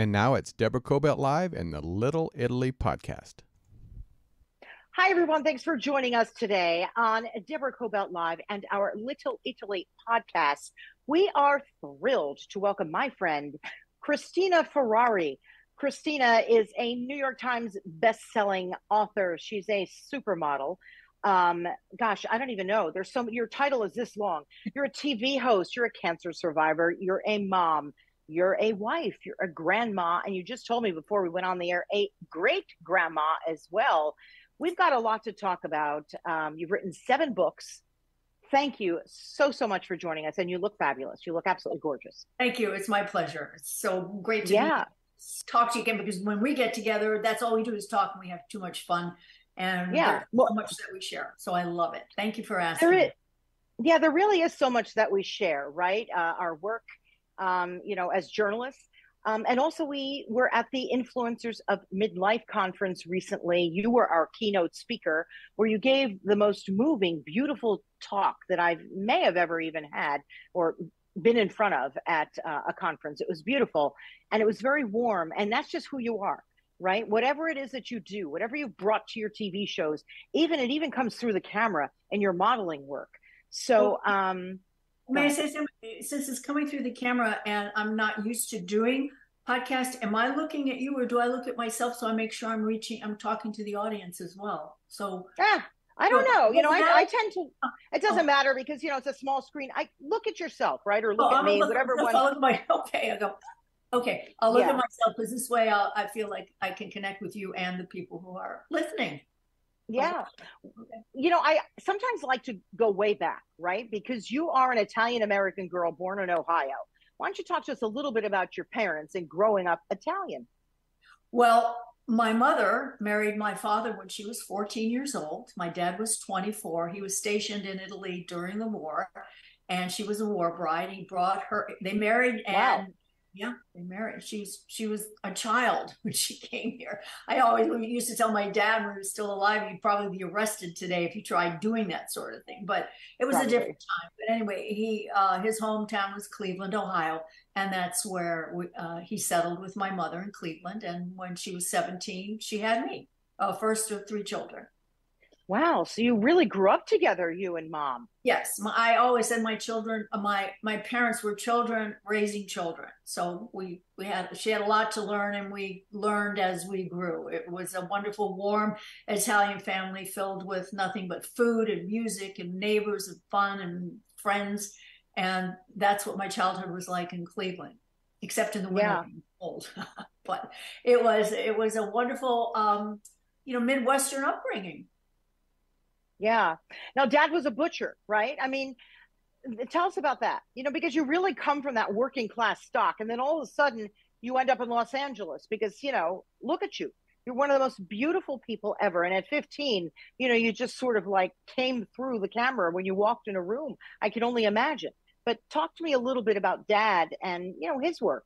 And now it's Deborah Kobylt Live and the Little Italy Podcast. Hi, everyone. Thanks for joining us today on Deborah Kobylt Live and our Little Italy podcast. We are thrilled to welcome my friend, Cristina Ferrare. Cristina is a New York Times best-selling author. She's a supermodel. Gosh, I don't even know. Your title is this long. You're a TV host. You're a cancer survivor. You're a mom. You're a wife. You're a grandma. And you just told me before we went on the air, a great grandma as well. We've got a lot to talk about. You've written 7 books. Thank you so much for joining us. And you look fabulous. You look absolutely gorgeous. Thank you. It's my pleasure. It's so great to talk to you again, because when we get together, that's all we do is talk, and we have too much fun. And there's so much that we share. So I love it. Thank you for asking. There really is so much that we share, right? Our work, as journalists. And also we were at the Influencers of Midlife conference recently. You were our keynote speaker, where you gave the most moving, beautiful talk that I may have ever even had or been in front of at a conference. It was beautiful and it was very warm. And that's just who you are, right? Whatever it is that you do, whatever you've brought to your TV shows, it even comes through the camera in your modeling work. So, may I say something? Since it's coming through the camera and I'm not used to doing podcast, am I looking at you or do I look at myself, so I make sure I'm talking to the audience as well? So I don't know. I tend to, it doesn't matter because, it's a small screen. I look at yourself, right? Or look at me, whatever one. I'll look I'll look at myself, because this way I feel like I can connect with you and the people who are listening. Yeah. I sometimes like to go way back, right? Because you are an Italian-American girl born in Ohio. Why don't you talk to us a little bit about your parents and growing up Italian? Well, my mother married my father when she was 14 years old. My dad was 24. He was stationed in Italy during the war, and she was a war bride. He brought her, they married, and they married. She was a child when she came here. I always used to tell my dad when he was still alive, he'd probably be arrested today if he tried doing that sort of thing. But it was a different time. But anyway, his hometown was Cleveland, Ohio, and that's where he settled with my mother in Cleveland. And when she was 17, she had me, first of 3 children. She you really grew up together, you and mom. Yes. I always said my children, my parents were children raising children. So she had a lot to learn, and we learned as we grew. It was a wonderful, warm Italian family filled with nothing but food and music and neighbors and fun and friends. And that's what my childhood was like in Cleveland, except in the winter, cold. But it was a wonderful, Midwestern upbringing. Yeah. Now, Dad was a butcher, right? I mean, tell us about that, because you really come from that working class stock. And then all of a sudden you end up in Los Angeles because, look at you. You're one of the most beautiful people ever. And at 15, you just sort of like came through the camera when you walked in a room. I can only imagine. But talk to me a little bit about Dad and, his work.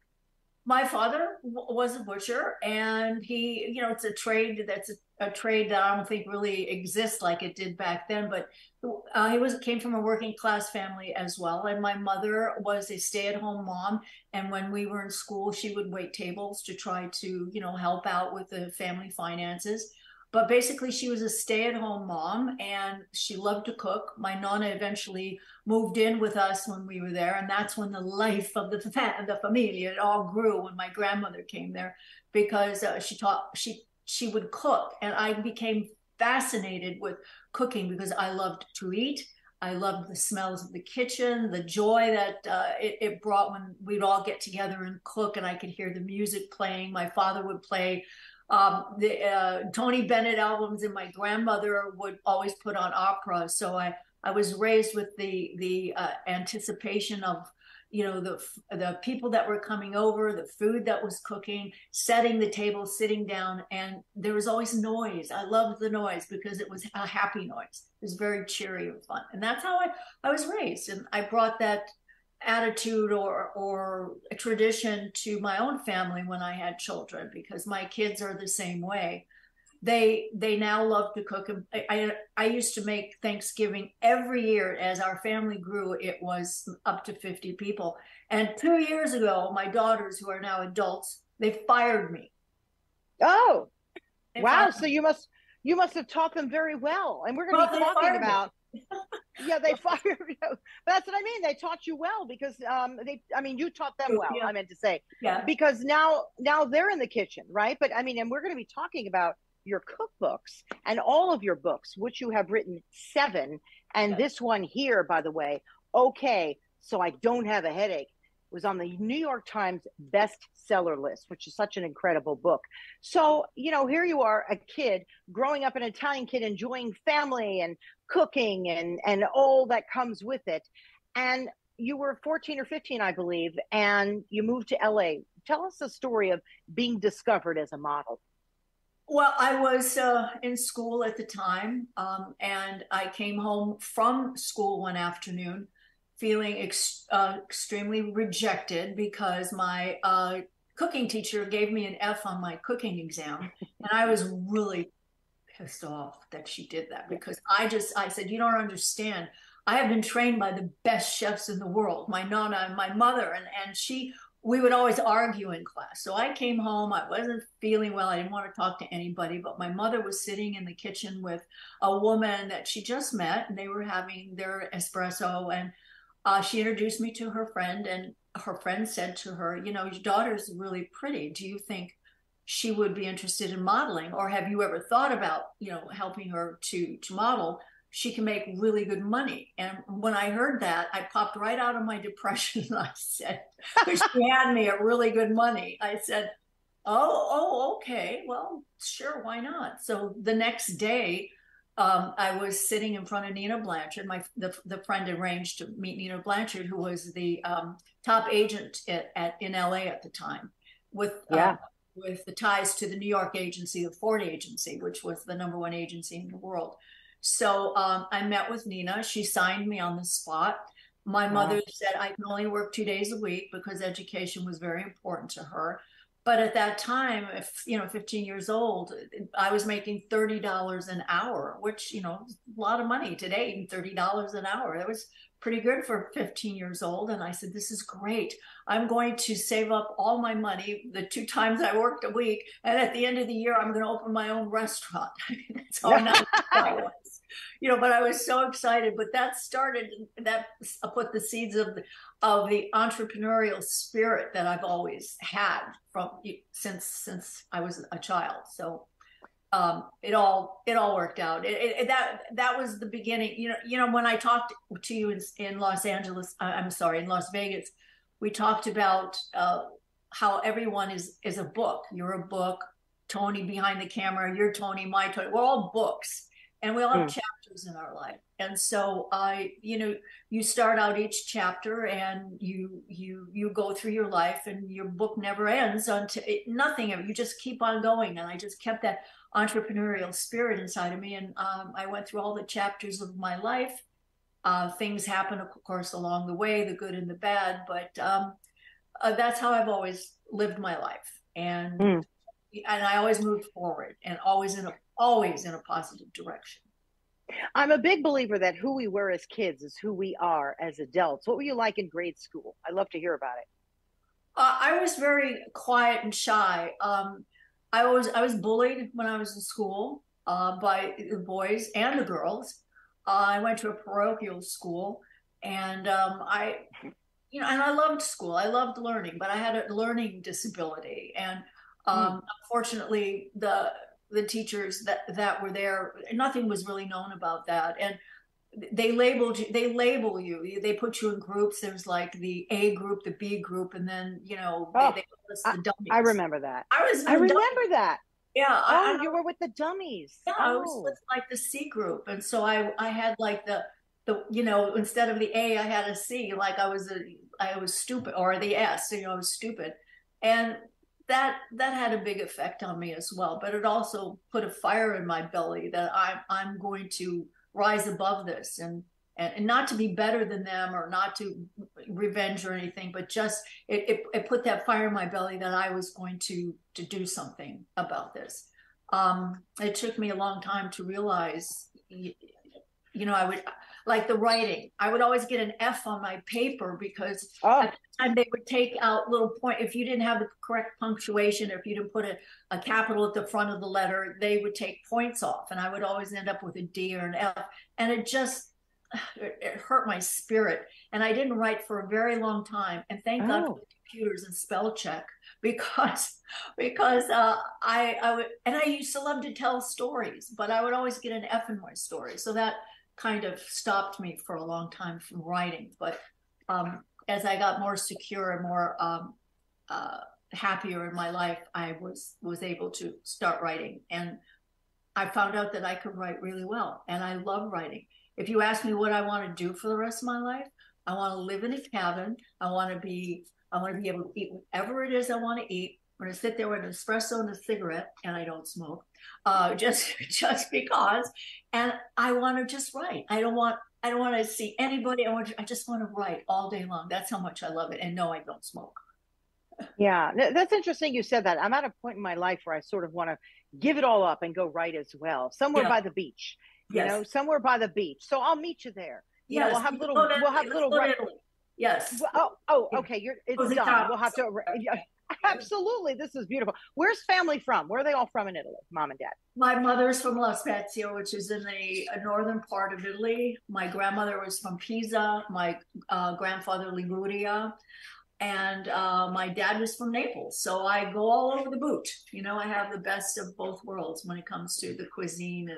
My father was a butcher, and he, it's a trade that I don't think really exists like it did back then. But he came from a working class family as well. And my mother was a stay-at-home mom. And when we were in school, she would wait tables to try to, help out with the family finances. But basically, she was a stay-at-home mom, and she loved to cook. My nona eventually moved in with us when we were there, and that's when the life of the familia, it all grew when my grandmother came there, because she would cook, and I became fascinated with cooking because I loved to eat. I loved the smells of the kitchen, the joy that it brought when we'd all get together and cook, and I could hear the music playing. My father would play the Tony Bennett albums, and my grandmother would always put on opera. So I was raised with the anticipation of, the people that were coming over, the food that was cooking, setting the table, sitting down, and there was always noise. I loved the noise because it was a happy noise. It was very cheery and fun. And that's how I was raised. And I brought that attitude or a tradition to my own family when I had children, because my kids are the same way. They now love to cook. I used to make Thanksgiving every year. As our family grew, it was up to 50 people. And 2 years ago, my daughters, who are now adults, They fired me. Oh, They wow. fired So me. you must have taught them very well. And we're going Well, to be they talking fired me. about, yeah, they fired you. But that's what I mean. They taught you well because you taught them well, Yeah, I meant to say, yeah. because now they're in the kitchen, right? But I mean, and we're going to be talking about your cookbooks and all of your books, which you have written 7. And Yeah. this one here, by the way, okay, so I don't have a headache, was on the New York Times bestseller list, which is such an incredible book. So, here you are, a kid growing up, an Italian kid, enjoying family and cooking and all that comes with it. And you were 14 or 15, I believe, and you moved to LA. Tell us the story of being discovered as a model. Well, I was in school at the time, and I came home from school one afternoon feeling extremely rejected because my cooking teacher gave me an F on my cooking exam. And I was really pissed off that she did that because I said, you don't understand. I have been trained by the best chefs in the world, my nona and my mother, and we would always argue in class. So I came home, I wasn't feeling well, I didn't want to talk to anybody, but my mother was sitting in the kitchen with a woman that she just met, and they were having their espresso, and she introduced me to her friend, and her friend said to her, your daughter's really pretty. Do you think she would be interested in modeling, or have you ever thought about helping her to model? She can make really good money. And when I heard that, I popped right out of my depression, and I said, she had me at really good money. I said, okay, well, sure, why not? So the next day, I was sitting in front of Nina Blanchard. The friend arranged to meet Nina Blanchard, who was the top agent in LA at the time, with Yeah. with the ties to the New York agency, the Ford agency, which was the #1 agency in the world. So I met with Nina. She signed me on the spot. My mother said I can only work 2 days a week because education was very important to her. But at that time, 15 years old, I was making $30 an hour, which, is a lot of money today, $30 an hour. That was pretty good for 15 years old. And I said, this is great. I'm going to save up all my money the 2 times I worked a week. And at the end of the year, I'm going to open my own restaurant. That's how nice that was. But I was so excited. But that put the seeds of the entrepreneurial spirit that I've always had since I was a child. So it all worked out. That was the beginning. When I talked to you in Los Angeles, in Las Vegas, we talked about how everyone is a book. You're a book. Tony behind the camera. You're Tony. My Tony. We're all books, and we all have chapters in our life. And so you start out each chapter, and you go through your life, and your book never ends until nothing. You just keep on going, and I just kept that entrepreneurial spirit inside of me. And I went through all the chapters of my life. Things happen, of course, along the way, the good and the bad, but that's how I've always lived my life. And I always moved forward, and always in a positive direction. I'm a big believer that who we were as kids is who we are as adults. What were you like in grade school? I'd love to hear about it. I was very quiet and shy. I was bullied when I was in school by the boys and the girls. I went to a parochial school, and and I loved school. I loved learning, but I had a learning disability, and unfortunately, the teachers that were there, nothing was really known about that, and they label you. They put you in groups. There's like the A group, the B group, and then they put us the dummies. I remember that. I remember that. Yeah. You were with the dummies. Yeah, I was with like the C group, and so I had like the instead of the A, I had a C. Like I was stupid, or the S. I was stupid, and that had a big effect on me as well. But it also put a fire in my belly that I'm going to rise above this, and not to be better than them, or not to revenge or anything, but just it put that fire in my belly that I was going to do something about this. It took me a long time to realize, like the writing. I would always get an F on my paper because Oh, at the time they would take out little point. If you didn't have the correct punctuation, or if you didn't put a capital at the front of the letter, they would take points off. And I would always end up with a D or an F. And it hurt my spirit. And I didn't write for a very long time. And thank God for the computers and spell check, because I would, and I used to love to tell stories, but I would always get an F in my story. So that kind of stopped me for a long time from writing. But as I got more secure and more happier in my life, I was able to start writing. And I found out that I could write really well. And I love writing. If you ask me what I want to do for the rest of my life, I want to live in a cabin. I want to be able to eat whatever it is I want to eat. I'm going to sit there with an espresso and a cigarette, and I don't smoke, just because. And I want to just write. I don't want to see anybody. I just want to write all day long. That's how much I love it. And no, I don't smoke. yeah. That's interesting you said that. I'm at a point in my life where I sort of want to give it all up and go write as well, somewhere by the beach. Yes. Somewhere by the beach. So I'll meet you there. Yes. We'll have little. Yes. Okay. It's done. We'll have to. Yeah, absolutely. This is beautiful. Where's family from? Where are they all from in Italy? Mom and dad. My mother's from La Spezia, which is in the northern part of Italy. My grandmother was from Pisa. My grandfather Liguria. And my dad was from Naples. So I go all over the boot. I have the best of both worlds when it comes to the cuisine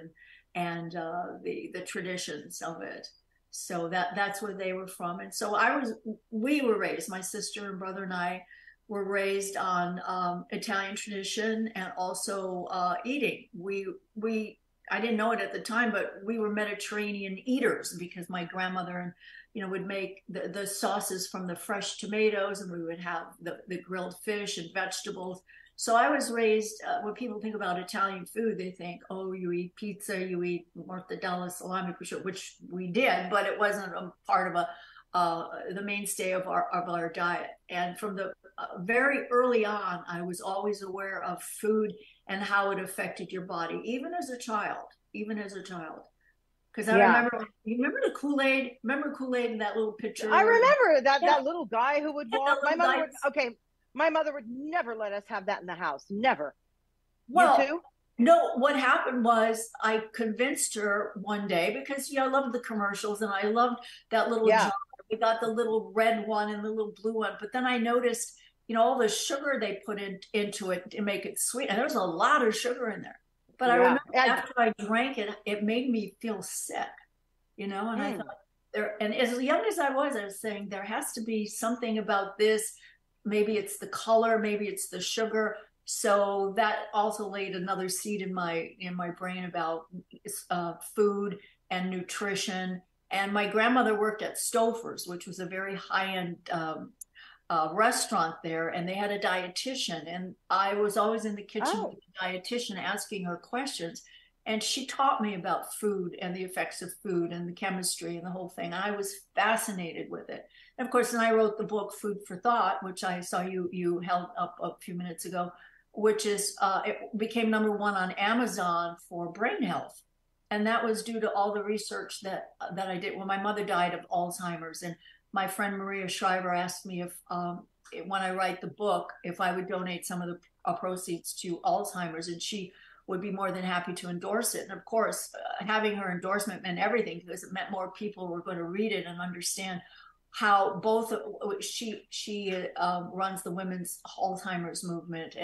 and the traditions of it. So that's where they were from. And so we were raised, my sister and brother and I were raised on Italian tradition and also eating. I didn't know it at the time, but we were Mediterranean eaters because my grandmother would make the sauces from the fresh tomatoes, and we would have the grilled fish and vegetables. So I was raised, when people think about Italian food, they think, oh, you eat pizza, you eat mortadella, salami, prosciutto, which we did, but it wasn't a part of the mainstay of our diet. And from the very early on, I was always aware of food and how it affected your body, even as a child. Because I remember, you remember the Kool-Aid? Remember Kool-Aid in that little picture? I remember that little guy who would walk. My mother would never let us have that in the house. Never. Well, you too? No, what happened was I convinced her one day because I loved the commercials and I loved that little jar. We got the little red one and the little blue one. But then I noticed, all the sugar they put into it to make it sweet. And there's a lot of sugar in there. But I remember after I drank it, it made me feel sick, and I thought and as young as I was saying, there has to be something about this. Maybe it's the color, maybe it's the sugar. So that also laid another seed in my brain about food and nutrition. And my grandmother worked at Stouffer's, which was a very high-end restaurant there, and they had a dietitian. And I was always in the kitchen with the dietitian asking her questions. And she taught me about food and the effects of food and the chemistry and the whole thing. I was fascinated with it. And of course, then I wrote the book, Food for Thought, which I saw you held up a few minutes ago, which is, it became #1 on Amazon for brain health. And that was due to all the research that I did when my mother died of Alzheimer's. And my friend Maria Shriver asked me if, when I write the book, if I would donate some of the proceeds to Alzheimer's, and she would be more than happy to endorse it. And of course, having her endorsement meant everything because it meant more people were going to read it and understand how both she runs the women's Alzheimer's movement,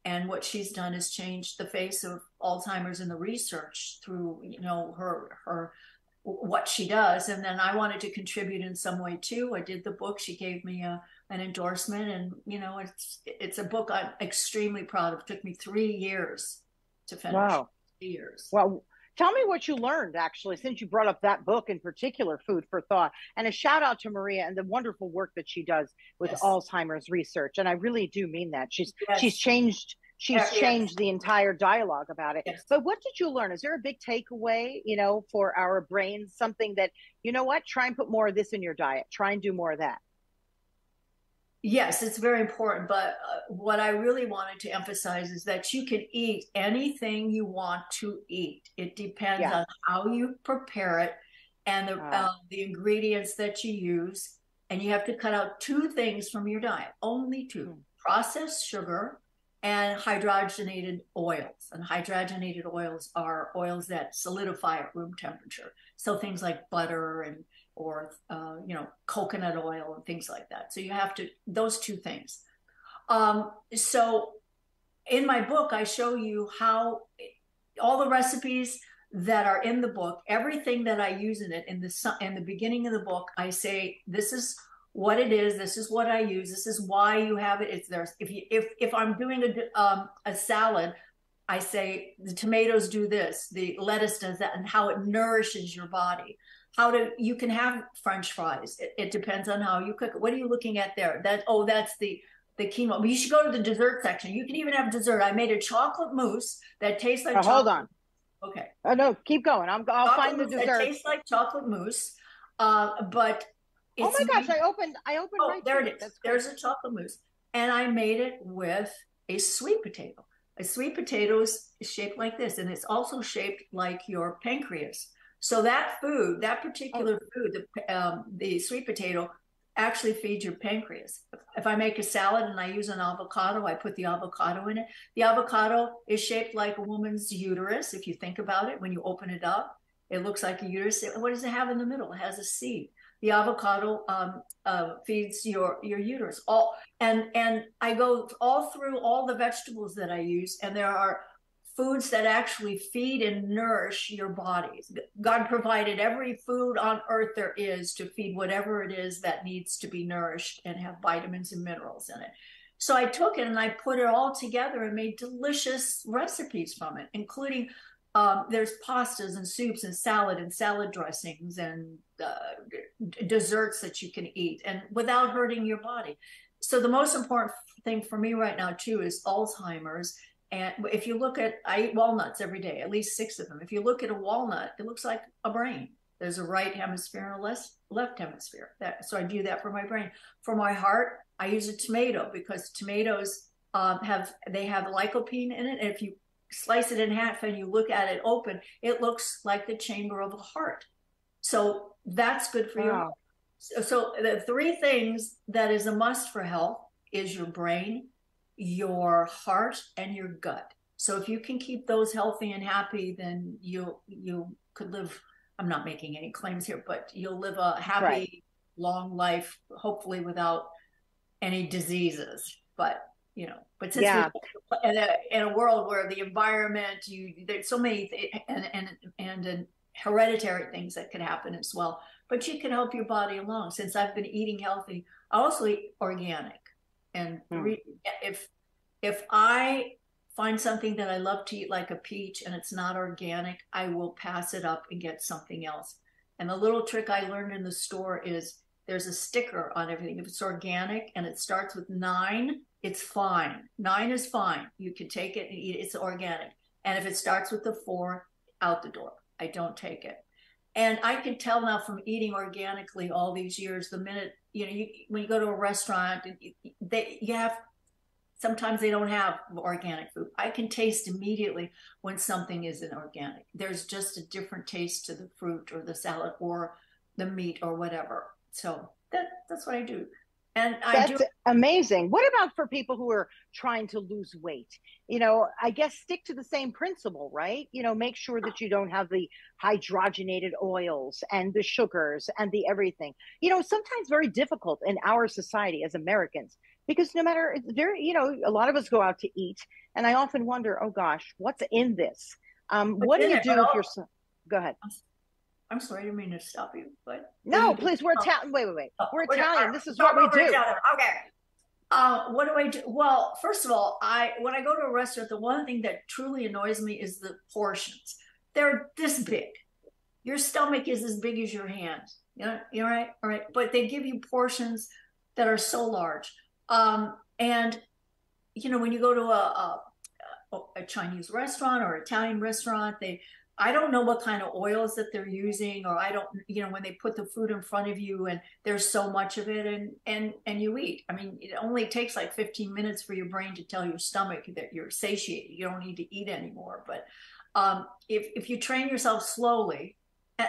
and what she's done is changed the face of Alzheimer's in the research through her what she does. And then I wanted to contribute in some way too. I did the book. She gave me an endorsement, and it's a book I'm extremely proud of. It took me 3 years to finish. Wow. 3 years. Well, tell me what you learned, actually, since you brought up that book in particular, Food for Thought. And a shout out to Maria and the wonderful work that she does with Alzheimer's research. And I really do mean that. She's changed the entire dialogue about it. Yes. But what did you learn? Is there a big takeaway, for our brains, something that, try and put more of this in your diet, try and do more of that? Yes, it's very important. But what I really wanted to emphasize is that you can eat anything you want to eat. It depends on how you prepare it and the ingredients that you use. And you have to cut out 2 things from your diet, only 2: processed sugar and hydrogenated oils. And hydrogenated oils are oils that solidify at room temperature. So things like butter or coconut oil and things like that. So you have to, those 2 things. So in my book, I show you how all the recipes that are in the book, everything that I use in it, in the beginning of the book, I say, this is what it is, this is what I use, this is why you have it. It's there. If I'm doing a salad, I say the tomatoes do this, the lettuce does that, and how it nourishes your body. You can have French fries. It depends on how you cook it. What are you looking at there? That's the quinoa. You should go to the dessert section. You can even have dessert. I made a chocolate mousse that tastes like chocolate. Hold on. Okay. Oh no, keep going. I'll find the dessert. It tastes like chocolate mousse, but it's oh my gosh! I opened. Right there it is. There's a chocolate mousse, and I made it with a sweet potato. A sweet potato is shaped like this, and it's also shaped like your pancreas. So that particular food, the sweet potato, actually feeds your pancreas. If I make a salad and I use an avocado, I put the avocado in it. The avocado is shaped like a woman's uterus. If you think about it, when you open it up, it looks like a uterus. What does it have in the middle? It has a seed. The avocado feeds your uterus. And I go all through all the vegetables that I use, and there are foods that actually feed and nourish your bodies. God provided every food on earth there is to feed whatever it is that needs to be nourished and have vitamins and minerals in it. So I took it and I put it all together and made delicious recipes from it, including there's pastas and soups and salad dressings and desserts that you can eat, and without hurting your body. So the most important thing for me right now too is Alzheimer's. And if you look at, I eat walnuts every day, at least 6 of them. If you look at a walnut, it looks like a brain. There's a right hemisphere and a left hemisphere. So I do that for my brain. For my heart, I use a tomato because tomatoes have lycopene in it. And if you slice it in half and you look at it open, it looks like the chamber of a heart. So that's good for your heart. So the 3 things that is a must for health is your brain, your heart, and your gut. So if you can keep those healthy and happy, then you could live, I'm not making any claims here, but you'll live a happy, long life, hopefully without any diseases. But since in a world where the environment, there's so many and hereditary things that could happen as well. But you can help your body along. Since I've been eating healthy, I also eat organic. And if I find something that I love to eat, like a peach, and it's not organic, I will pass it up and get something else. And the little trick I learned in the store is there's a sticker on everything. If it's organic and it starts with 9, it's fine. 9 is fine. You can take it and eat it. It's organic. And if it starts with the 4, out the door. I don't take it. And I can tell now from eating organically all these years, the minute, when you go to a restaurant, sometimes they don't have organic food. I can taste immediately when something isn't organic. There's just a different taste to the fruit or the salad or the meat or whatever. So that's what I do. And that's amazing. What about for people who are trying to lose weight? I guess stick to the same principle, right? Make sure that you don't have the hydrogenated oils and the sugars and the everything. Sometimes very difficult in our society as Americans, because no matter, it's very, a lot of us go out to eat, and I often wonder, oh gosh, what's in this? What do you do if you're, go ahead. I'm sorry, I didn't mean to stop you, but no, please. We're Italian. Wait. We're Italian. This is what we do. Okay. What do I do? Well, first of all, when I go to a restaurant, the one thing that truly annoys me is the portions. They're this big. Your stomach is as big as your hand. You're right. All right. But they give you portions that are so large. And when you go to a Chinese restaurant or Italian restaurant, I don't know what kind of oils that they're using, or I don't, when they put the food in front of you and there's so much of it and you eat. I mean, it only takes like 15 minutes for your brain to tell your stomach that you're satiated. You don't need to eat anymore. But if you train yourself slowly,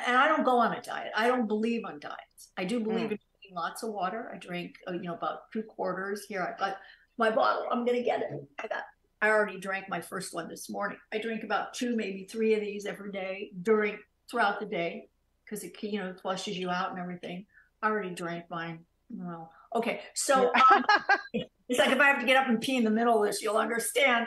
and I don't go on a diet. I don't believe on diets. I do believe Mm. in drinking lots of water. I drink, about 2 quarters. Here, I got my bottle. I'm going to get it. I already drank my first one this morning. I drink about 2, maybe 3 of these every day throughout the day because it, flushes you out and everything. I already drank mine. Well, okay. So it's like if I have to get up and pee in the middle of this, you'll understand.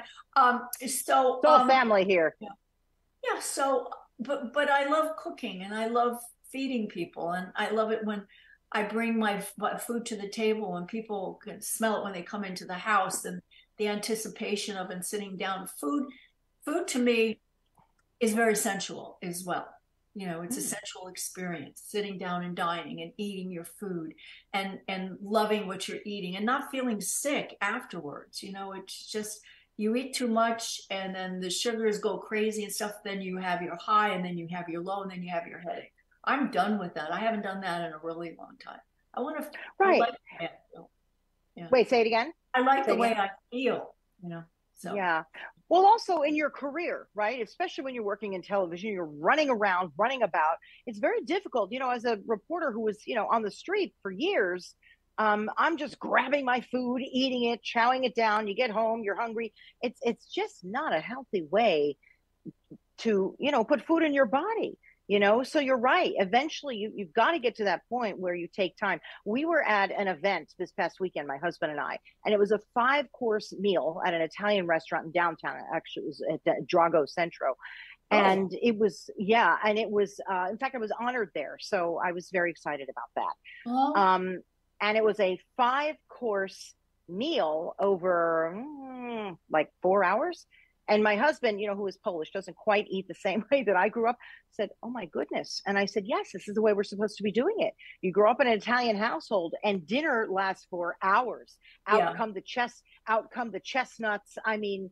It's all family here. Yeah. So, but I love cooking and I love feeding people, and I love it when I bring my food to the table and people can smell it when they come into the house, and the anticipation of and sitting down. Food to me is very sensual as well. It's a sensual experience, sitting down and dining and eating your food and loving what you're eating and not feeling sick afterwards. It's just, you eat too much and then the sugars go crazy and stuff. Then you have your high and then you have your low and then you have your headache. I'm done with that. I haven't done that in a really long time. I want to, right. Yeah. Wait, say it again. I like the way I feel, so. Yeah. Well, also in your career, right? Especially when you're working in television, you're running around, running about. It's very difficult. As a reporter who was, on the street for years, I'm just grabbing my food, eating it, chowing it down. You get home, you're hungry. It's just not a healthy way to, put food in your body. So you're right. Eventually you've got to get to that point where you take time. We were at an event this past weekend, my husband and I, and it was a 5-course meal at an Italian restaurant in downtown. Actually, it was at Drago Centro. And it was, and it was, in fact, I was honored there. So I was very excited about that. And it was a 5-course meal over like 4 hours. And my husband, who is Polish, doesn't quite eat the same way that I grew up, said, "Oh my goodness." And I said, "Yes, this is the way we're supposed to be doing it. You grow up in an Italian household and dinner lasts for hours. Out come the chestnuts. I mean,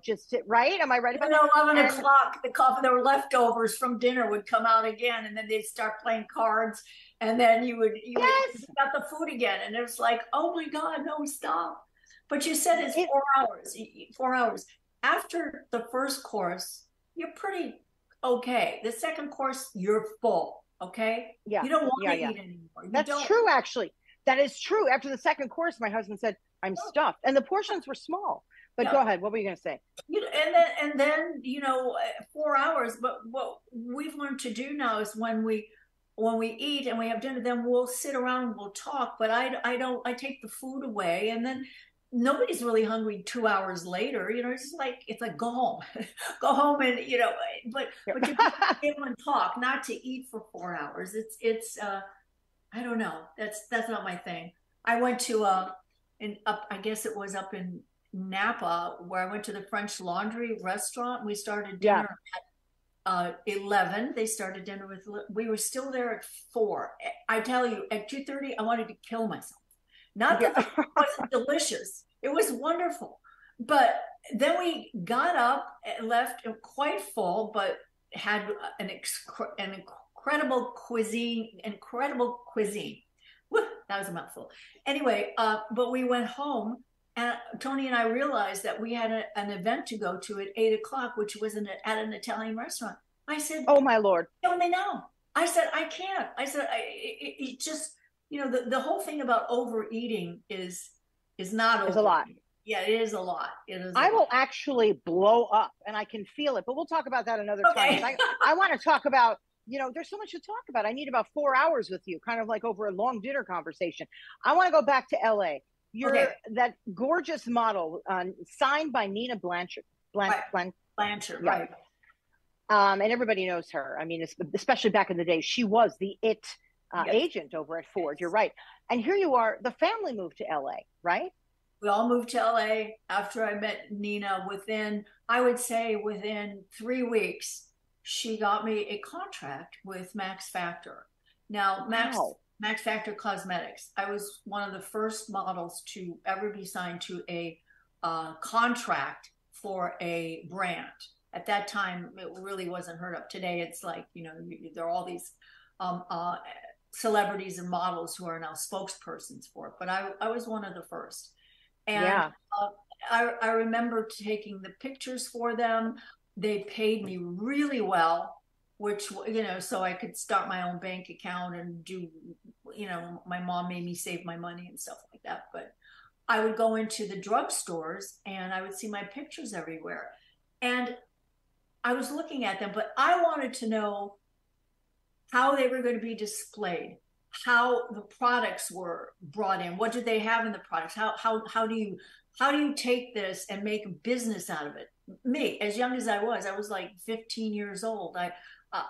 just right. Am I right about that? 11 o'clock, the coffee, there were leftovers from dinner would come out again, and then they'd start playing cards, and then you would got the food again, and it was like, oh my God, no, stop. But you said it's 4 hours. 4 hours. After the first course, you're pretty okay. The second course, you're full. Okay. Yeah. You don't want to eat anymore. That's true. Actually, that is true. After the second course, my husband said, "I'm stuffed," and the portions were small. But go ahead. What were you going to say? And then 4 hours. But what we've learned to do now is when we eat and we have dinner, then we'll sit around and we'll talk. But I take the food away, and then nobody's really hungry 2 hours later. It's like go home, go home, and but you be able to talk, not to eat for 4 hours. It's I don't know. That's not my thing. I went to I guess it was up in Napa, where I went to the French Laundry restaurant. We started dinner at 11. They started dinner we were still there at 4. I tell you, at 2:30, I wanted to kill myself. Not that it wasn't delicious. It was wonderful. But then we got up and left quite full, but had an incredible cuisine. Woo, that was a mouthful. Anyway, but we went home, and Tony and I realized that we had an event to go to at 8 o'clock, which was at an Italian restaurant. I said, "Oh my Lord, kill me now." I said, "I can't." I said, it just, the whole thing about overeating is not a lot. Yeah, it is a lot. I will actually blow up, and I can feel it. But we'll talk about that another time. I want to talk about, there's so much to talk about. I need about 4 hours with you, kind of like over a long dinner conversation. I want to go back to LA. You're that gorgeous model, signed by Nina Blanchard. Blanchard, right. And everybody knows her. I mean, especially back in the day, she was the agent over at Ford. You're right. And here you are. The family moved to LA, right? We all moved to LA after I met Nina. I would say within 3 weeks, she got me a contract with Max Factor. Now, Max Factor Cosmetics. I was one of the first models to ever be signed to a contract for a brand. At that time, it really wasn't heard of. Today, it's like, there are all these celebrities and models who are now spokespersons for it. But I was one of the first. And I remember taking the pictures for them. They paid me really well. which, so I could start my own bank account and do, my mom made me save my money and stuff like that. But I would go into the drugstores and I would see my pictures everywhere. And I was looking at them, but I wanted to know how they were going to be displayed, how the products were brought in, what did they have in the products, how do you take this and make a business out of it? Me, as young as I was like 15 years old. I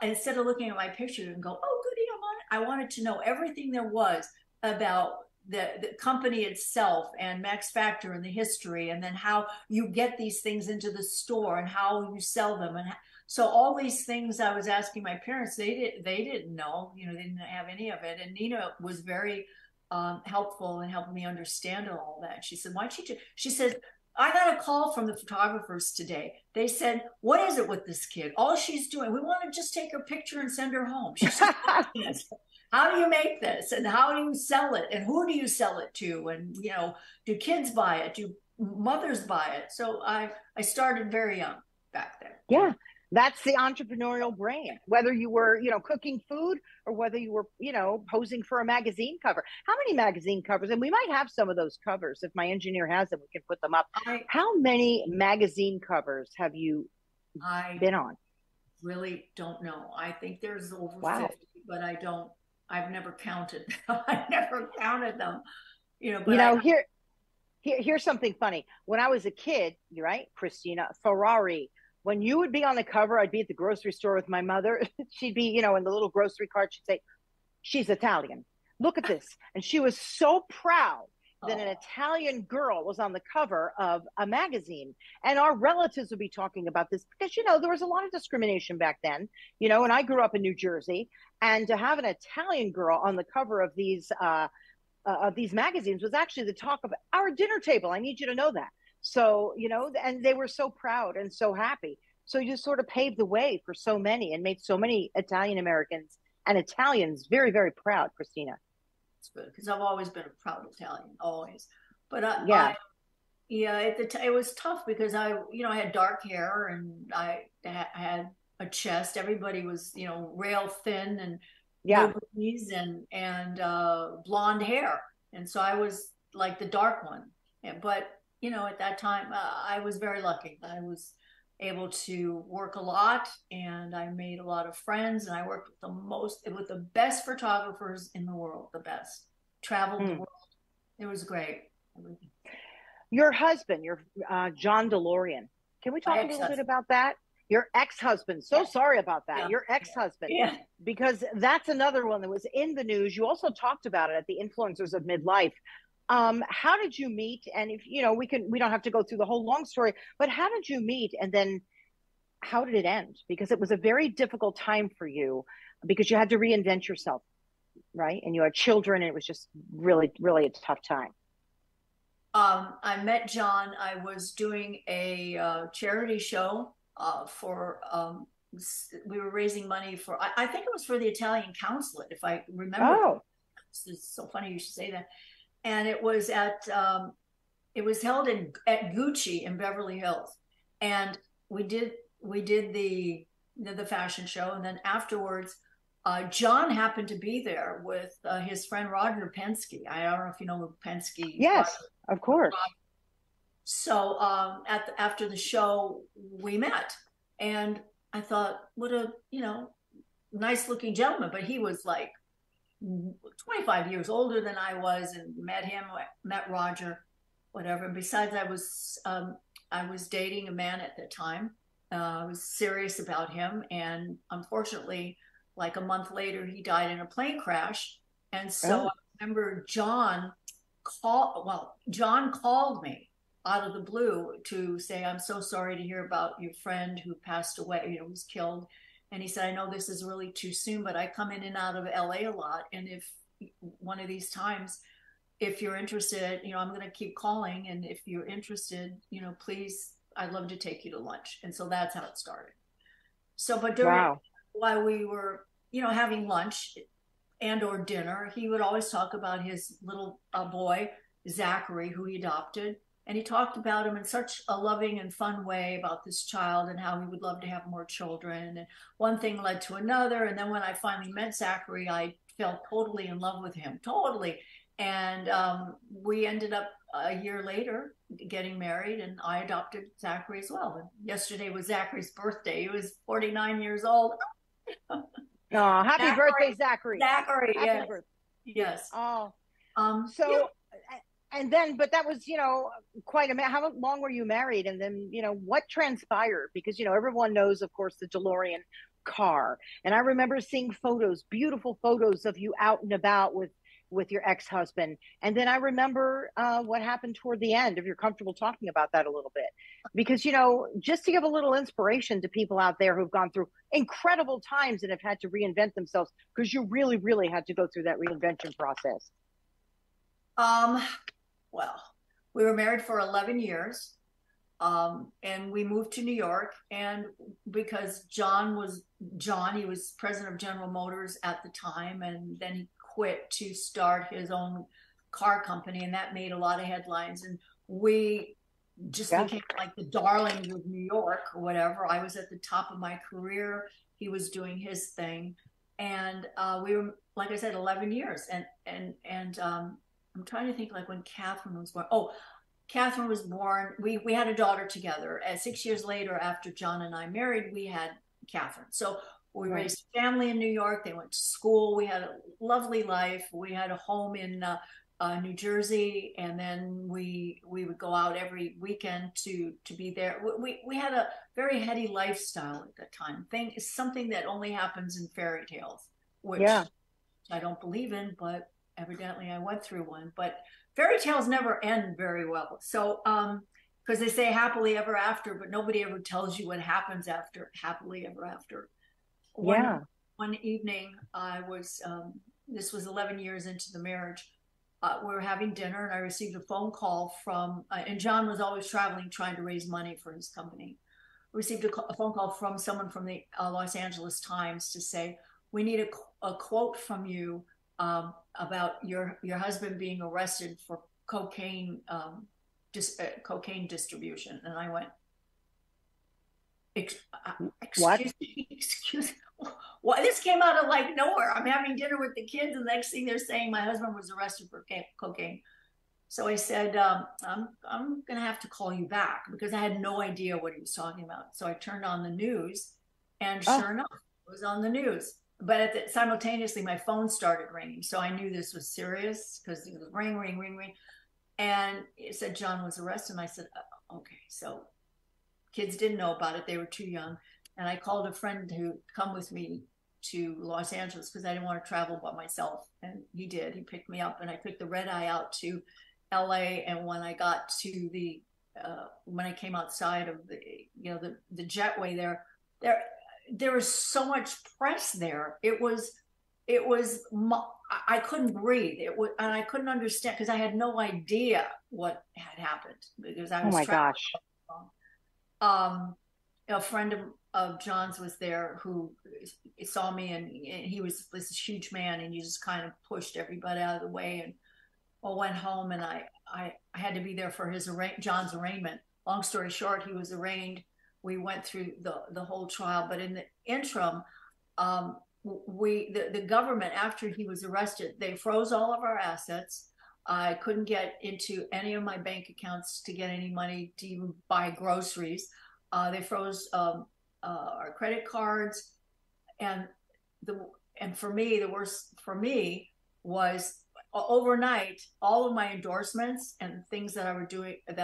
instead of looking at my picture and go, oh, goody, I'm on it, I wanted to know everything there was about the company itself and Max Factor and the history, and then how you get these things into the store and how you sell them. And so all these things I was asking my parents, they didn't know, they didn't have any of it. And Nina was very helpful in helping me understand all that. She said, why don't you she said, I got a call from the photographers today. They said, what is it with this kid? All she's doing, we want to just take her picture and send her home. She's just how do you make this? And how do you sell it? And who do you sell it to? And, do kids buy it? Do mothers buy it? So I started very young back then. Yeah. That's the entrepreneurial brain, whether you were, cooking food or whether you were, posing for a magazine cover. How many magazine covers? And we might have some of those covers. If my engineer has them, we can put them up. How many magazine covers have you been on? Really don't know. I think there's over 50, but I've never counted. I never counted them. Here's something funny. When I was a kid, you're right, Cristina Ferrare. When you would be on the cover, I'd be at the grocery store with my mother. She'd be, in the little grocery cart. She'd say, she's Italian. Look at this. And she was so proud that an Italian girl was on the cover of a magazine. And our relatives would be talking about this because, there was a lot of discrimination back then, and I grew up in New Jersey. And to have an Italian girl on the cover of these magazines was actually the talk of our dinner table. I need you to know that. So, and they were so proud and so happy. So you sort of paved the way for so many and made so many Italian Americans and Italians very, very proud, Cristina. It's good because I've always been a proud Italian, always. But it was tough because I had dark hair and I had a chest. Everybody was, rail thin and knees and blonde hair. And so I was like the dark one. But at that time, I was very lucky. I was able to work a lot and I made a lot of friends and I worked with the best photographers in the world, the best. Traveled the world. It was great. Your husband, John DeLorean. Can we talk a little bit about that? Your ex-husband. So sorry about that. Yeah. Your ex-husband. Yeah. Because that's another one that was in the news. You also talked about it at the Influencers of Midlife. How did you meet? And if we don't have to go through the whole long story, but how did you meet? And then how did it end? Because it was a very difficult time for you because you had to reinvent yourself, right? And you had children and it was just really, really a tough time. I met John. I was doing a charity show for we were raising money for, I think it was for the Italian consulate, if I remember. Oh, it's so funny you should say that. And it was it was held at Gucci in Beverly Hills, and we did the fashion show, and then afterwards, John happened to be there with his friend Roger Penske. I don't know if you know who Penske. Yes, Roger, of course. So after the show, we met, and I thought, what a nice looking gentleman, but he was like 25 years older than I was, and met Roger, whatever. And besides, I was dating a man at the time. I was serious about him, and unfortunately, like a month later, he died in a plane crash. And so I remember John called me out of the blue to say, I'm so sorry to hear about your friend who passed away, was killed. And he said, I know this is really too soon, but I come in and out of LA a lot. And if one of these times, if you're interested, I'm going to keep calling. And if you're interested, please, I'd love to take you to lunch. And so that's how it started. So, but while we were, having lunch and or dinner, he would always talk about his little boy, Zachary, who he adopted. And he talked about him in such a loving and fun way about this child and how he would love to have more children. And one thing led to another. And then when I finally met Zachary, I fell totally in love with him, totally. And we ended up a year later getting married, and I adopted Zachary as well. And yesterday was Zachary's birthday. He was 49 years old. Oh, happy birthday, Zachary. Zachary, happy yes. birthday. Yes. Oh, so, yeah. And then, but that was, quite how long were you married? And then, what transpired? Because, everyone knows, of course, the DeLorean car. And I remember seeing photos, beautiful photos of you out and about with your ex-husband. And then I remember what happened toward the end, if you're comfortable talking about that a little bit. Because, just to give a little inspiration to people out there who've gone through incredible times and have had to reinvent themselves, because you really, really had to go through that reinvention process. Well, we were married for 11 years, and we moved to New York. And because he was president of General Motors at the time, and then he quit to start his own car company, and that made a lot of headlines. And we just became like the darlings of New York or whatever. I was at the top of my career. He was doing his thing. And we were, like I said, 11 years. And I'm trying to think, like, when Catherine was born. Oh, Catherine was born. We had a daughter together. And 6 years later, after John and I married, we had Catherine. So we raised a family in New York. They went to school. We had a lovely life. We had a home in New Jersey, and then we would go out every weekend to be there. We had a very heady lifestyle at that time. Something that only happens in fairy tales, which I don't believe in, but evidently I went through one. But fairy tales never end very well. So because they say happily ever after, but nobody ever tells you what happens after happily ever after. One evening, I was this was 11 years into the marriage. We were having dinner, and I received a phone call from and John was always traveling, trying to raise money for his company. I received a phone call from someone from the Los Angeles Times to say, we need a quote from you about your husband being arrested for cocaine distribution. And I went, excuse me, well, this came out of like nowhere. I'm having dinner with the kids, and the next thing they're saying my husband was arrested for cocaine. So I said, I'm going to have to call you back, because I had no idea what he was talking about. So I turned on the news, and sure enough, it was on the news. But simultaneously, my phone started ringing. So I knew this was serious, because it was ring, ring, ring, ring. And it said John was arrested. And I said, okay. So kids didn't know about it. They were too young. And I called a friend to come with me to Los Angeles, because I didn't want to travel by myself. And he did. He picked me up, and I took the red eye out to LA. And when I got to when I came outside of the jetway there was so much press there. It was I couldn't breathe. And I couldn't understand, because I had no idea what had happened, because I was a friend of John's was there who saw me, and he was this huge man, and he just kind of pushed everybody out of the way, and went home. And I had to be there for John's arraignment. Long story short, he was arraigned. We went through the whole trial, but in the interim, the government, after he was arrested, they froze all of our assets. I couldn't get into any of my bank accounts to get any money to even buy groceries. They froze our credit cards, and for me, the worst for me was overnight, all of my endorsements and things that I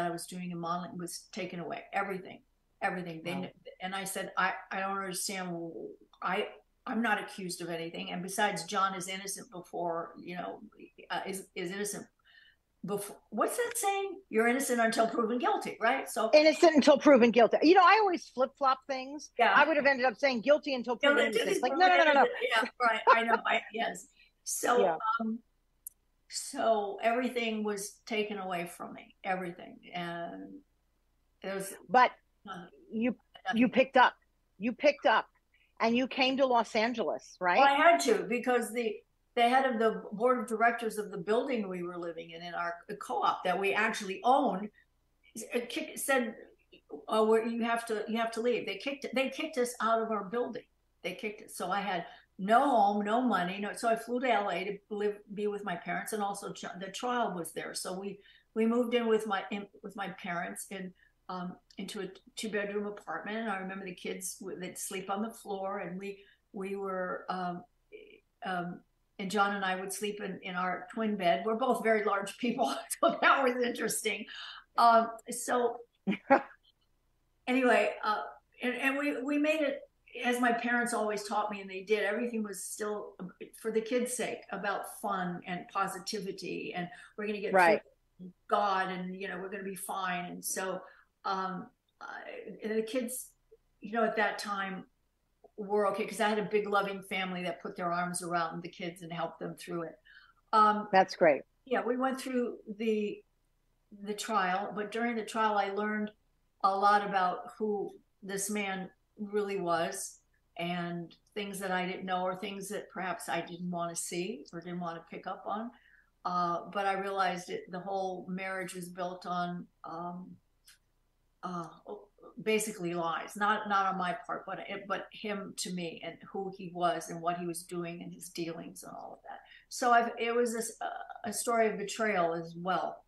was doing in modeling was taken away. Everything. Wow. And I said, I don't understand. I'm not accused of anything. And besides, John is innocent before, is innocent before. What's that saying? You're innocent until proven guilty, right? So innocent until proven guilty. I always flip flop things. Yeah. I would have ended up saying guilty until proven innocent. Like, no. Yeah, right. I know. Yes. So, yeah. So everything was taken away from me. Everything, and it was. But you picked up, and you came to Los Angeles, right? Well, I had to, because the head of the board of directors of the building we were living in our co-op that we actually owned, said, "Oh, you have to leave." They kicked us out of our building. They kicked us. So I had no home, no money, no. So I flew to LA to be with my parents, and also the trial was there. So we moved in with my parents into a 2-bedroom apartment. And I remember the kids, they'd sleep on the floor, and we were and John and I would sleep in our twin bed. We're both very large people, so that was interesting. So anyway, and we made it, as my parents always taught me, and they did. Everything was still, for the kids' sake, about fun and positivity, and we're going to get through God, and we're going to be fine. And so and the kids, at that time, were okay, because I had a big loving family that put their arms around the kids and helped them through it. That's great. Yeah, we went through the trial, but during the trial I learned a lot about who this man really was, and things that I didn't know, or things that perhaps I didn't want to see or didn't want to pick up on. But I realized the whole marriage was built on basically lies, not on my part, but him to me, and who he was and what he was doing and his dealings and all of that. So it was a story of betrayal as well.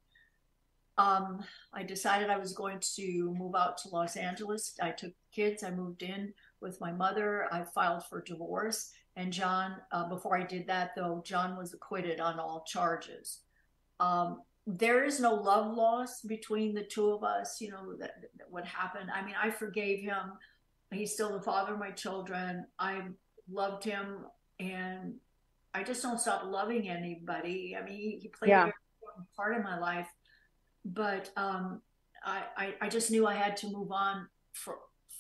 I decided I was going to move out to Los Angeles. I took kids. I moved in with my mother. I filed for divorce. And John, before I did that, though, John was acquitted on all charges. There is no love lost between the two of us. That what happened. I mean, I forgave him. He's still the father of my children. I loved him, and I just don't stop loving anybody. I mean, he played a very important part in my life. But I just knew I had to move on for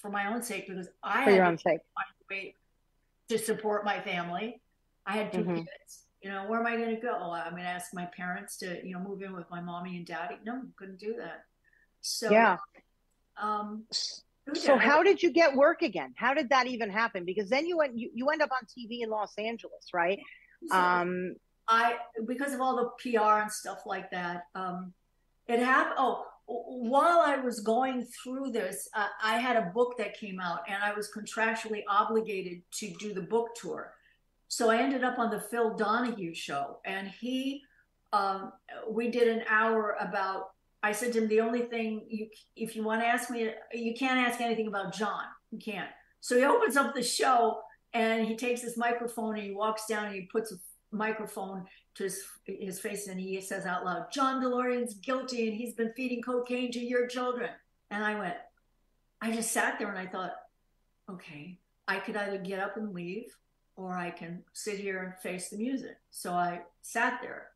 my own sake, because I had to find a way to support my family. I had 2 kids. Where am I going to go? I'm going to ask my parents to move in with my mommy and daddy. No, couldn't do that. So so how did you get work again? How did that even happen? Because then you end up on TV in Los Angeles, right? So because of all the PR and stuff like that. It happened. Oh, while I was going through this, I had a book that came out, and I was contractually obligated to do the book tour. So I ended up on the Phil Donahue show, and we did an hour about. I said to him, the only thing if you want to ask me, you can't ask anything about John. You can't. So he opens up the show, and he takes his microphone, and he walks down, and he puts a microphone to his face, and he says out loud, "John DeLorean's guilty, and he's been feeding cocaine to your children." And I just sat there, and I thought, okay, I could either get up and leave, or I can sit here and face the music. So I sat there.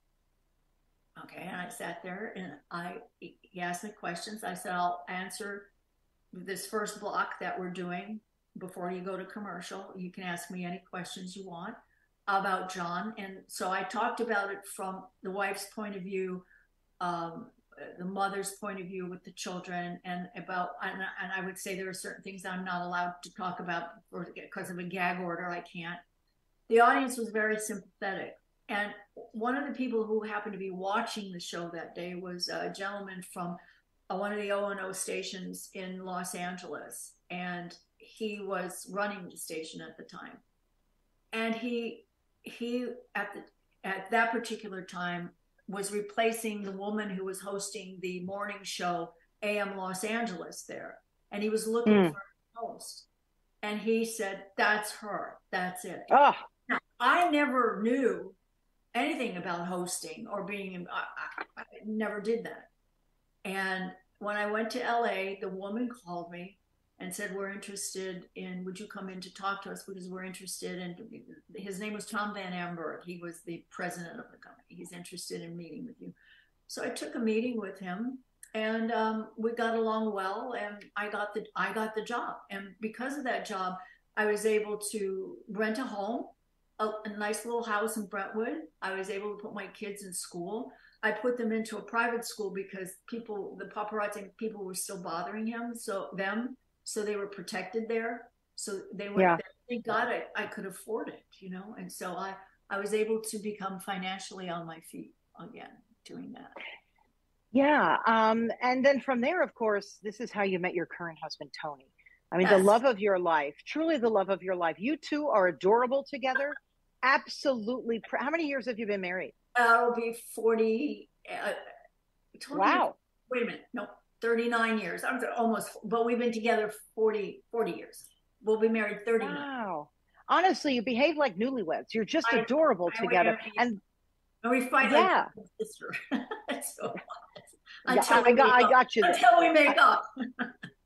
Okay, and I sat there, and he asked me questions. I said, I'll answer this first block that we're doing before you go to commercial. You can ask me any questions you want about John. And so I talked about it from the wife's point of view, the mother's point of view with the children, and I would say there are certain things that I'm not allowed to talk about because of a gag order. I can't. The audience was very sympathetic. And one of the people who happened to be watching the show that day was a gentleman from one of the O&O stations in Los Angeles. And he was running the station at the time. And he at that particular time was replacing the woman who was hosting the morning show, AM Los Angeles, there. And he was looking for a host. And he said, "That's her. That's it." Now, I never knew anything about hosting or being, I never did that. And when I went to LA, the woman called me and said, "We're interested in, would you come in to talk to us, because we're interested in," his name was Tom Van Amberg. He was the president of the company. "He's interested in meeting with you." So I took a meeting with him, and we got along well, and I got the job. And because of that job, I was able to rent a home, a nice little house in Brentwood. I was able to put my kids in school. I put them into a private school because the paparazzi people were still bothering so they were protected there. So they were, thank God I could afford it, And so I was able to become financially on my feet again doing that. Yeah. And then from there, of course, this is how you met your current husband, Tony. I mean, the Yes. love of your life, truly the love of your life. You two are adorable together. Absolutely. How many years have you been married? It'll be 40, totally, Wow. wait a minute, no, 39 years. I'm almost, but we've been together 40 years. We'll be married 39. Wow. Honestly, you behave like newlyweds. You're just I, adorable together. And and we fight like yeah, a sister. So, yeah, until we make I up. got you there. Until we make up.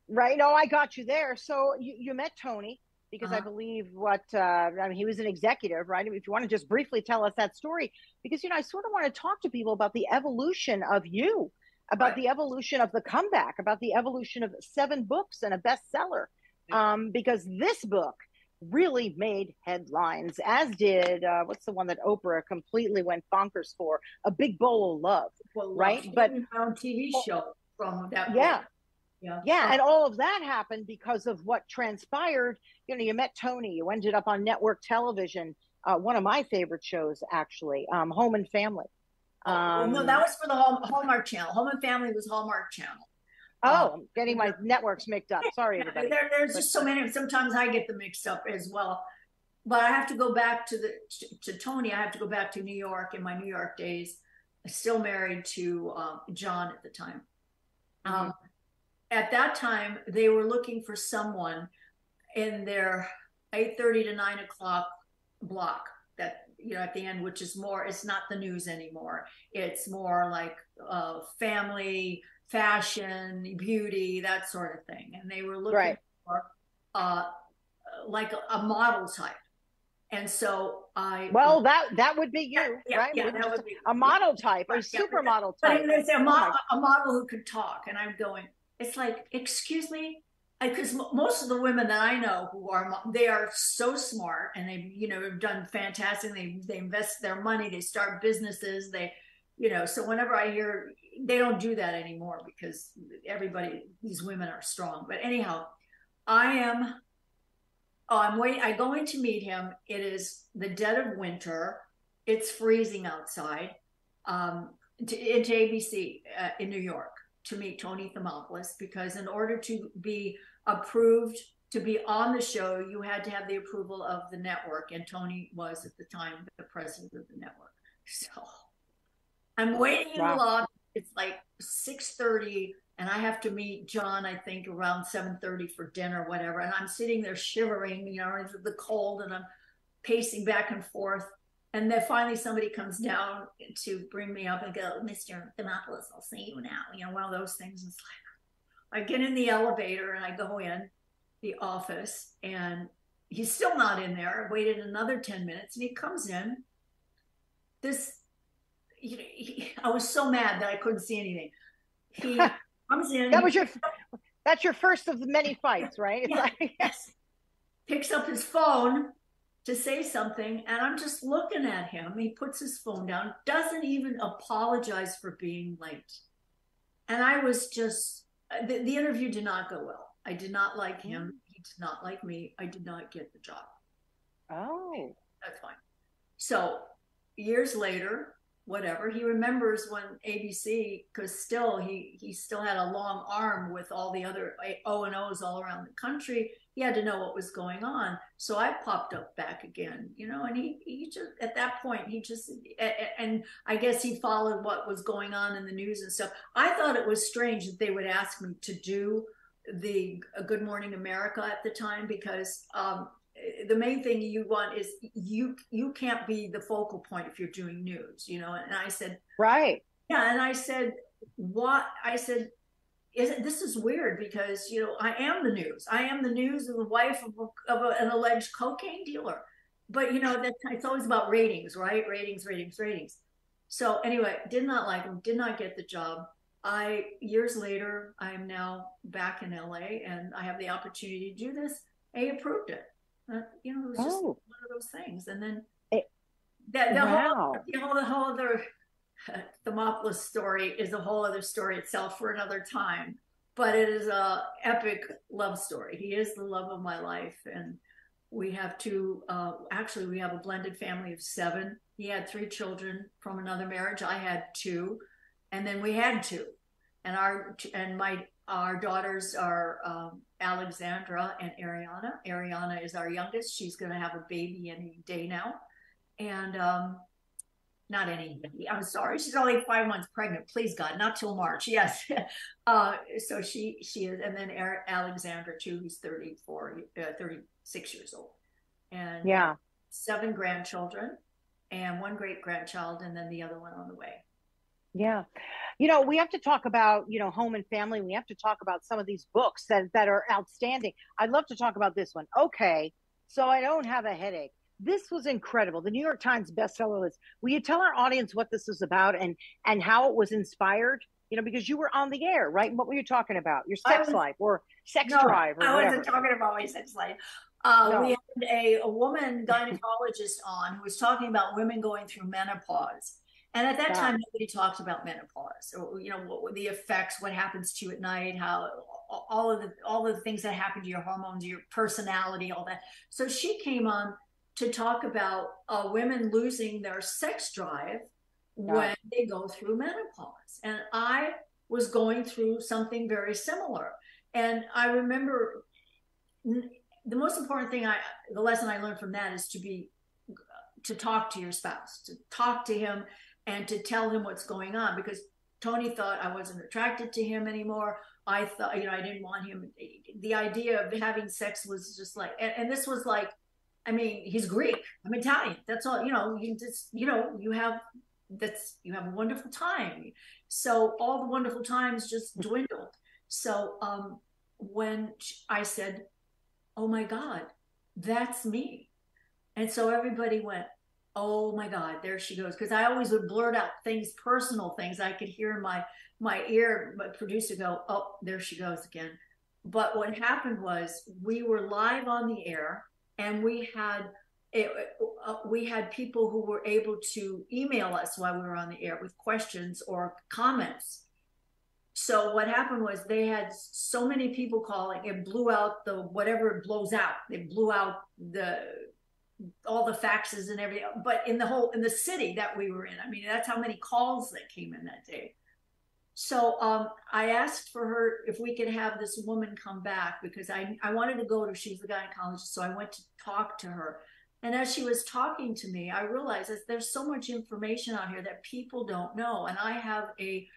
Right. No, I got you there. So you met Tony because I Uh-huh. believe I mean, he was an executive, right? I mean, if you want to just briefly tell us that story, because, I sort of want to talk to people about the evolution of you, about Right. the evolution of the comeback, about the evolution of 7 books and a bestseller. Because this book really made headlines, as did, what's the one that Oprah completely went bonkers for? A Big Bowl of Love, Well, right? she But did my own TV show from that yeah. book. Yeah. Yeah, and all of that happened because of what transpired. You met Tony. You ended up on network television. One of my favorite shows, actually, Home and Family. Well, no, that was for the Hallmark Channel. Home and Family was Hallmark Channel. I'm getting my networks mixed up. Sorry, everybody. There's just so many. Sometimes I get them mixed up as well. But I have to go back to Tony. I have to go back to New York in my New York days. Still married to John at the time. At that time, they were looking for someone in their 8:30 to 9 o'clock block that, at the end, which is more, it's not the news anymore. It's more like family, fashion, beauty, that sort of thing. And they were looking for like a model type. And so well, that would be you, right? Yeah, that would be a model type, a supermodel type. But it's a model who could talk. And I'm going, it's like, excuse me, because most of the women that I know they are so smart, and they've have done fantastic. They invest their money, they start businesses, so whenever I hear, they don't do that anymore because these women are strong. But anyhow, I'm going to meet him. It is the dead of winter. It's freezing outside. Into ABC in New York to meet Tony Thermopoulos, because in order to be approved to be on the show, you had to have the approval of the network. And Tony was at the time the president of the network. So I'm waiting in the lobby. It's like 6:30, and I have to meet John, I think, around 7:30 for dinner, whatever. And I'm sitting there shivering, into the cold, and I'm pacing back and forth. And then finally somebody comes down to bring me up and go, Mr. Thermopoulos, I'll see you now. One of those things. It's like, I get in the elevator and I go in the office, and he's still not in there. I waited another 10 minutes, and he comes in. I was so mad that I couldn't see anything. He comes in. That's your first of the many fights, right? Yes. Picks up his phone to say something, and I'm just looking at him. He puts his phone down, doesn't even apologize for being late. And I was just, the interview did not go well. I did not like him. He did not like me. I did not get the job. Oh. That's fine. So years later, whatever, he remembers when ABC, because still he still had a long arm with all the other O&Os all around the country. He had to know what was going on. So I popped up back again, and he just, at that point, and I guess he followed what was going on in the news and stuff. I thought it was strange that they would ask me to do the Good Morning America at the time, because the main thing you want is you can't be the focal point if you're doing news, and I said, right. Yeah. And I said, what? I said, this is weird, because, I am the news. I am the news of the wife of an alleged cocaine dealer. But, it's always about ratings, right? Ratings. So anyway, did not like him, did not get the job. Years later, I am now back in LA, and I have the opportunity to do this. They approved it. It was just one of those things. And then the whole other Thermopoulos story is a whole other story itself for another time. But it is a epic love story. He is the love of my life, and we have we have a blended family of 7. He had 3 children from another marriage. I had 2, and then we had 2. And our daughters are Alexandra and Ariana. Ariana is our youngest. She's going to have a baby any day now. And not any baby. I'm sorry. She's only 5 months pregnant. Please God, not till March. Yes. So she is. And then Alexandra too, who's 36 years old. And yeah, 7 grandchildren and 1 great grandchild, and then the other one on the way. Yeah. You know, we have to talk about, you know, home and family. We have to talk about some of these books that are outstanding. I'd love to talk about this one. Okay. So I don't have a headache. This was incredible. The New York Times bestseller list. Will you tell our audience what this is about and how it was inspired? You know, because you were on the air, right? What were you talking about? Your sex life or sex drive or whatever. I wasn't talking about my sex life. No. We had a woman gynecologist on who was talking about women going through menopause. And at that time, nobody talked about menopause, or, you know, what the effects, what happens to you at night, how all of the things that happen to your hormones, your personality, all that. So she came on to talk about women losing their sex drive when they go through menopause. And I was going through something very similar. And I remember the most important thing, the lesson I learned from that is to talk to your spouse, to talk to him and to tell him what's going on, because Tony thought I wasn't attracted to him anymore. I thought, you know, I didn't want him. The idea of having sex was just like, and this was like, I mean, he's Greek, I'm Italian. That's all, you know, you have a wonderful time. So all the wonderful times just dwindled. So when I said, oh my God, that's me. And so everybody went, oh my God, there she goes. Because I always would blurt out things, personal things. I could hear in my ear, my producer go, oh, there she goes again. But what happened was we were live on the air, and we had people who were able to email us while we were on the air with questions or comments. So what happened was they had so many people calling, it blew out whatever it blows out. It blew out all the faxes and everything, but in the city that we were in, I mean, that's how many calls that came in that day. So I asked for her if we could have this woman come back, because I wanted to go to, she's the gynecologist. So I went to talk to her. And as she was talking to me, I realized that there's so much information out here that people don't know. And I have a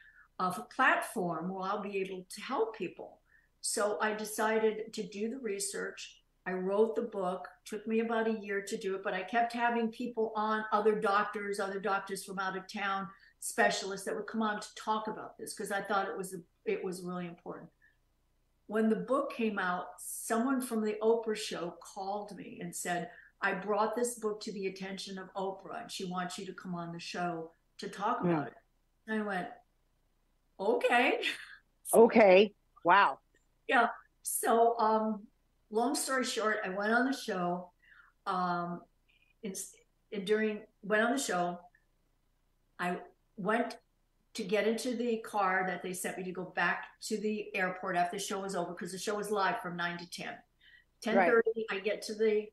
platform where I'll be able to help people. So I decided to do the research. I wrote the book. Took me about a year to do it, but I kept having people on, other doctors from out of town, specialists that would come on to talk about this, because I thought it was really important. When the book came out, someone from the Oprah show called me and said, I brought this book to the attention of Oprah, and she wants you to come on the show to talk about it. And I went, okay. Okay. Wow. Yeah. So, long story short, I went on the show. I went to get into the car that they sent me to go back to the airport after the show was over, because the show was live from 9 to 10. 10:30, right. I get to the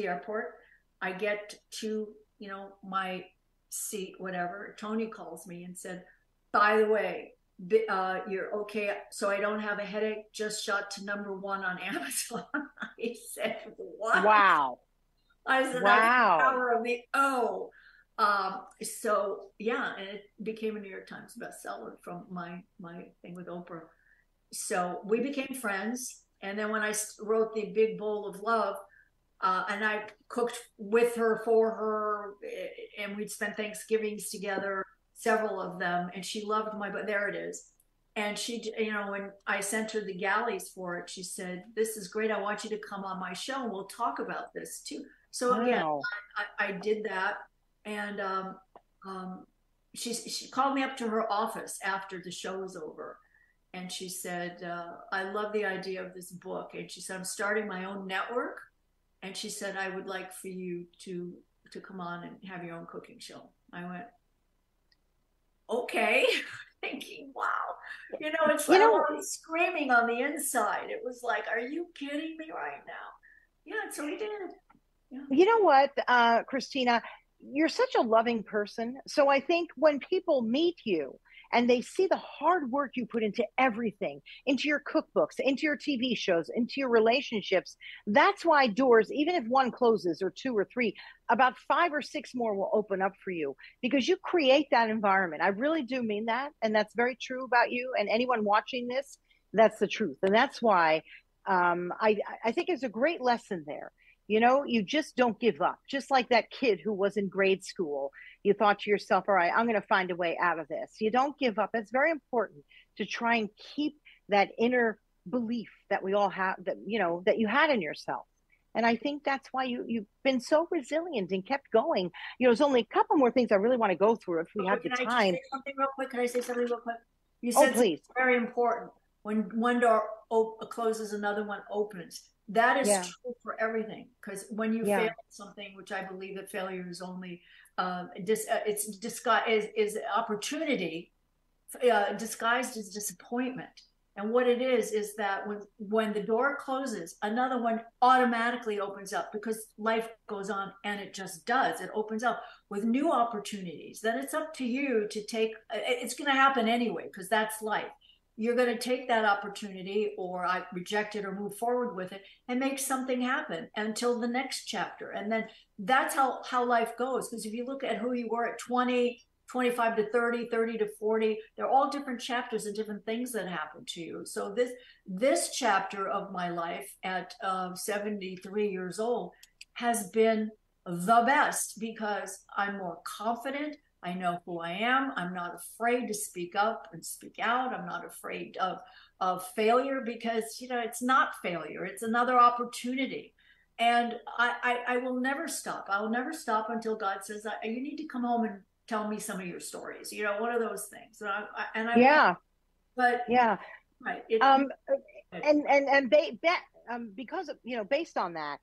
airport. I get to, you know, my seat, whatever. Tony calls me and said, by the way, you're okay, so I don't have a headache, just shot to #1 on Amazon. I said, what? Wow. I said, wow. That's the power of the O. So yeah, and it became a New York Times bestseller from my thing with Oprah. So we became friends. And then when I wrote the Big Bowl of Love, and I cooked with her, for her, and we'd spend Thanksgivings together, several of them, and she loved but there it is. And she, you know, when I sent her the galleys for it, she said, this is great. I want you to come on my show and we'll talk about this too. So again, I did that. And she called me up to her office after the show was over. And she said, I love the idea of this book. And she said, I'm starting my own network. And she said, I would like for you to come on and have your own cooking show. I went, okay. Thinking, wow. You know, it's like I was screaming on the inside. It was like, are you kidding me right now? Yeah, so we did. Yeah. You know what, Cristina, you're such a loving person. So I think when people meet you and they see the hard work you put into everything, into your cookbooks, into your TV shows, into your relationships. That's why doors, even if one closes or two or three, about 5 or 6 more will open up for you because you create that environment. I really do mean that. And that's very true about you. And anyone watching this, that's the truth. And that's why I think it's a great lesson there. You just don't give up. Just like that kid who was in grade school, you thought to yourself, all right, I'm going to find a way out of this. You don't give up. It's very important to try and keep that inner belief that we all have, that that you had in yourself. And I think that's why you've been so resilient and kept going. There's only a couple more things I really want to go through if we have the Can I just time. say something real quick? Can I say something real quick? You Oh, said please. something very important. When one door closes, another one opens. That is true for everything. Because when you fail at something, which I believe that failure is only it's disguised is opportunity disguised as disappointment. And what it is that when the door closes, another one automatically opens up because life goes on, and it just does. It opens up with new opportunities. Then it's up to you to take. It's going to happen anyway because that's life. You're going to take that opportunity, or I reject it, or move forward with it and make something happen until the next chapter. And then that's how life goes. Because if you look at who you were at 20, 25 to 30, 30 to 40, they're all different chapters and different things that happen to you. So this chapter of my life at 73 years old has been the best because I'm more confident. I know who I am. I'm not afraid to speak up and speak out. I'm not afraid of failure because, it's not failure. It's another opportunity. And I will never stop. I will never stop until God says, you need to come home and tell me some of your stories. One of those things. But yeah. Right. Because based on that,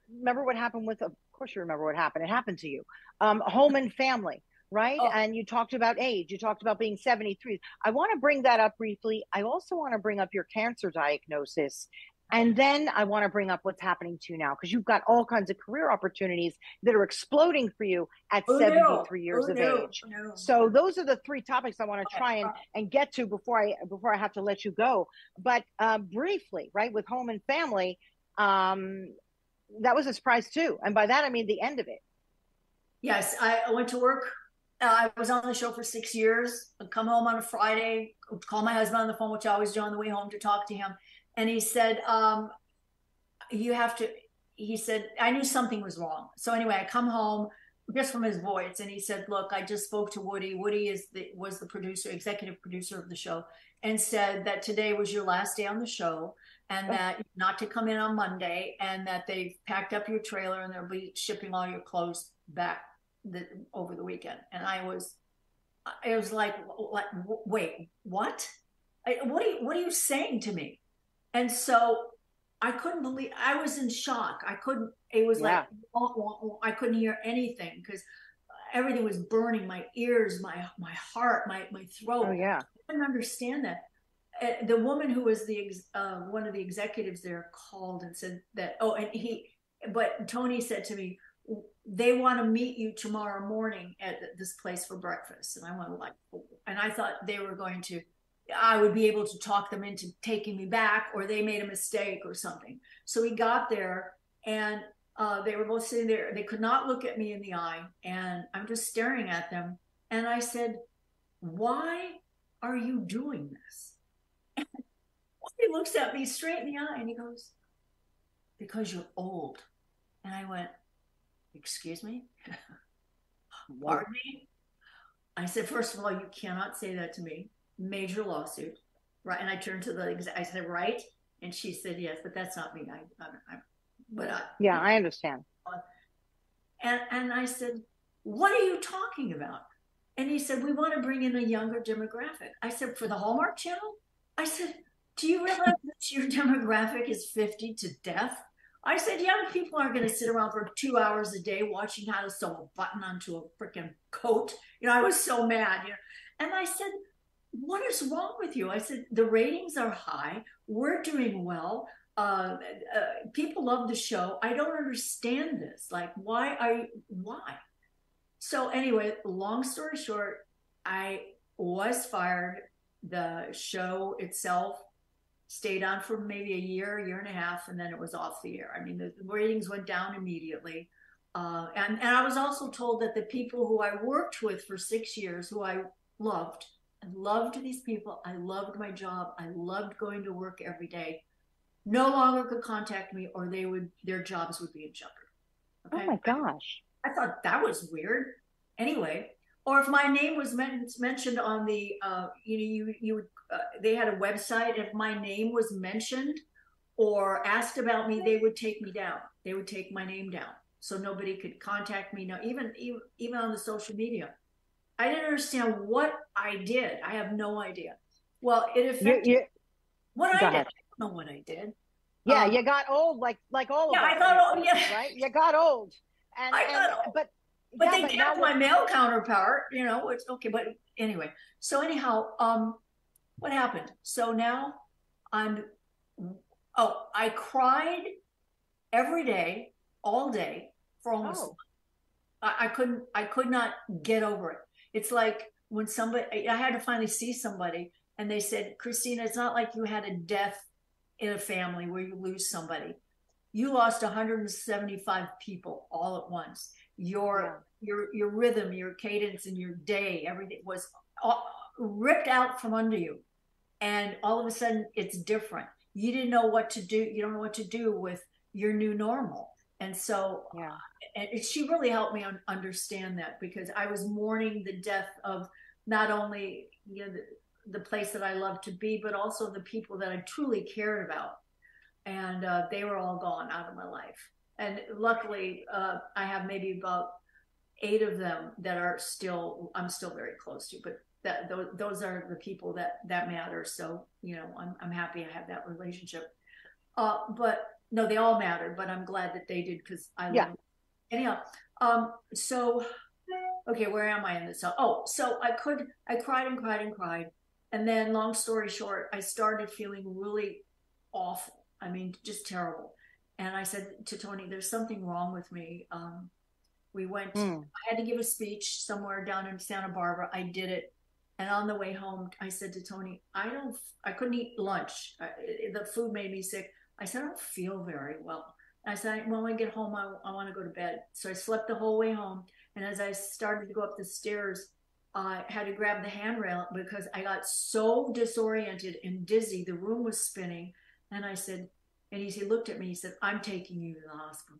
remember what happened with, of course you remember what happened. It happened to you. Home and family, right? Oh. And you talked about age. You talked about being 73. I want to bring that up briefly. I also want to bring up your cancer diagnosis. And then I want to bring up what's happening to you now, because you've got all kinds of career opportunities that are exploding for you at 73 years of age. So those are the 3 topics I want to try and get to before I have to let you go. But briefly, right, with home and family, that was a surprise too. And by that, I mean the end of it. Yes, I went to work. I was on the show for 6 years. I'd come home on a Friday, call my husband on the phone, which I always do on the way home, to talk to him. And he said, he said, I knew something was wrong. So anyway, I come home just from his voice, and he said, look, I just spoke to Woody. Woody was the producer, executive producer of the show, and said that today was your last day on the show, and that not to come in on Monday, and that they've packed up your trailer and they'll be shipping all your clothes back over the weekend. And it was like, wait, what? What are you saying to me? And so I couldn't believe, I was in shock. It was like, I couldn't hear anything because everything was burning, my ears, my heart, my throat. Oh, yeah. I didn't understand that. The woman who was one of the executives there called and said that, but Tony said to me, they want to meet you tomorrow morning at this place for breakfast. And I went and I thought they were I would be able to talk them into taking me back, or they made a mistake or something. So we got there, and they were both sitting there. They could not look at me in the eye, and I'm just staring at them. And I said, why are you doing this? And he looks at me straight in the eye, and he goes, because you're old. And I went, excuse me? Pardon me? I said, first of all, you cannot say that to me. Major lawsuit, right? And I turned to I said, right? And she said, yes, but that's not me. I understand. And I said, what are you talking about? And he said, we want to bring in a younger demographic. I said, for the Hallmark Channel? I said, do you realize that your demographic is 50 to death? I said, young people aren't going to sit around for 2 hours a day watching how to sew a button onto a freaking coat. I was so mad. And I said, what is wrong with you? I said, the ratings are high. We're doing well. People love the show. I don't understand this. Like, why? So anyway, long story short, I was fired. The show itself stayed on for maybe a year and a half, and then it was off the air. I mean, the ratings went down immediately. And I was also told that the people who I worked with for 6 years, who I loved these people. I loved my job. I loved going to work every day. No longer could contact me, or their jobs would be in jeopardy. Okay? Oh my gosh. I thought that was weird. Anyway, or if my name was mentioned on the, they had a website. If my name was mentioned or asked about me, they would take me down. They would take my name down, so nobody could contact me. Now, even on the social media, I didn't understand what I did. I have no idea. Well, it affected what I did. I don't know what I did. Yeah, you got old, like all of us. I thought, right. You got old, but they kept my male counterpart. It's okay. But anyway, so anyhow, what happened? So now I cried every day, all day for almost a month. I could not get over it. It's like when I had to finally see somebody, and they said, Cristina, it's not like you had a death in a family where you lose somebody. You lost 175 people all at once. Your rhythm, your cadence, and your day, everything was ripped out from under you. And all of a sudden, it's different. You didn't know what to do. You don't know what to do with your new normal. And so she really helped me understand that, because I was mourning the death of not only the place that I loved to be, but also the people that I truly cared about. And they were all gone out of my life. And luckily, I have maybe about 8 of them that I'm still very close to. But those are the people that matter. So, I'm happy I have that relationship. But no, they all matter, but I'm glad that they did, because I love them. Anyhow, so, okay, where am I in this? So I cried and cried and cried. And then, long story short, I started feeling really awful. I mean, just terrible. And I said to Tony, there's something wrong with me. We went, I had to give a speech somewhere down in Santa Barbara. I did it. And on the way home, I said to Tony, I couldn't eat lunch. The food made me sick. I said, I don't feel very well. And I said, when I get home, I want to go to bed. So I slept the whole way home. And as I started to go up the stairs, I had to grab the handrail because I got so disoriented and dizzy. The room was spinning. And I said, and he looked at me, he said, I'm taking you to the hospital.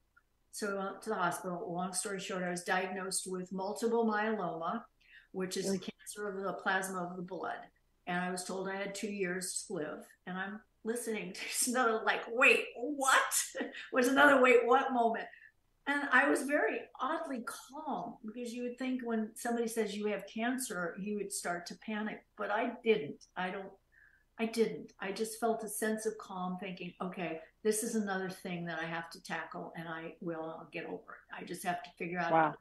So I went to the hospital. Long story short, I was diagnosed with multiple myeloma, which is a cancer of the plasma of the blood. And I was told I had 2 years to live. And I'm listening to another, like, wait, what? Was another wait, what moment? And I was very oddly calm, because you would think when somebody says you have cancer, you would start to panic. But I didn't. I didn't. I just felt a sense of calm, thinking, okay, this is another thing that I have to tackle, and I'll get over it. I just have to figure out how to.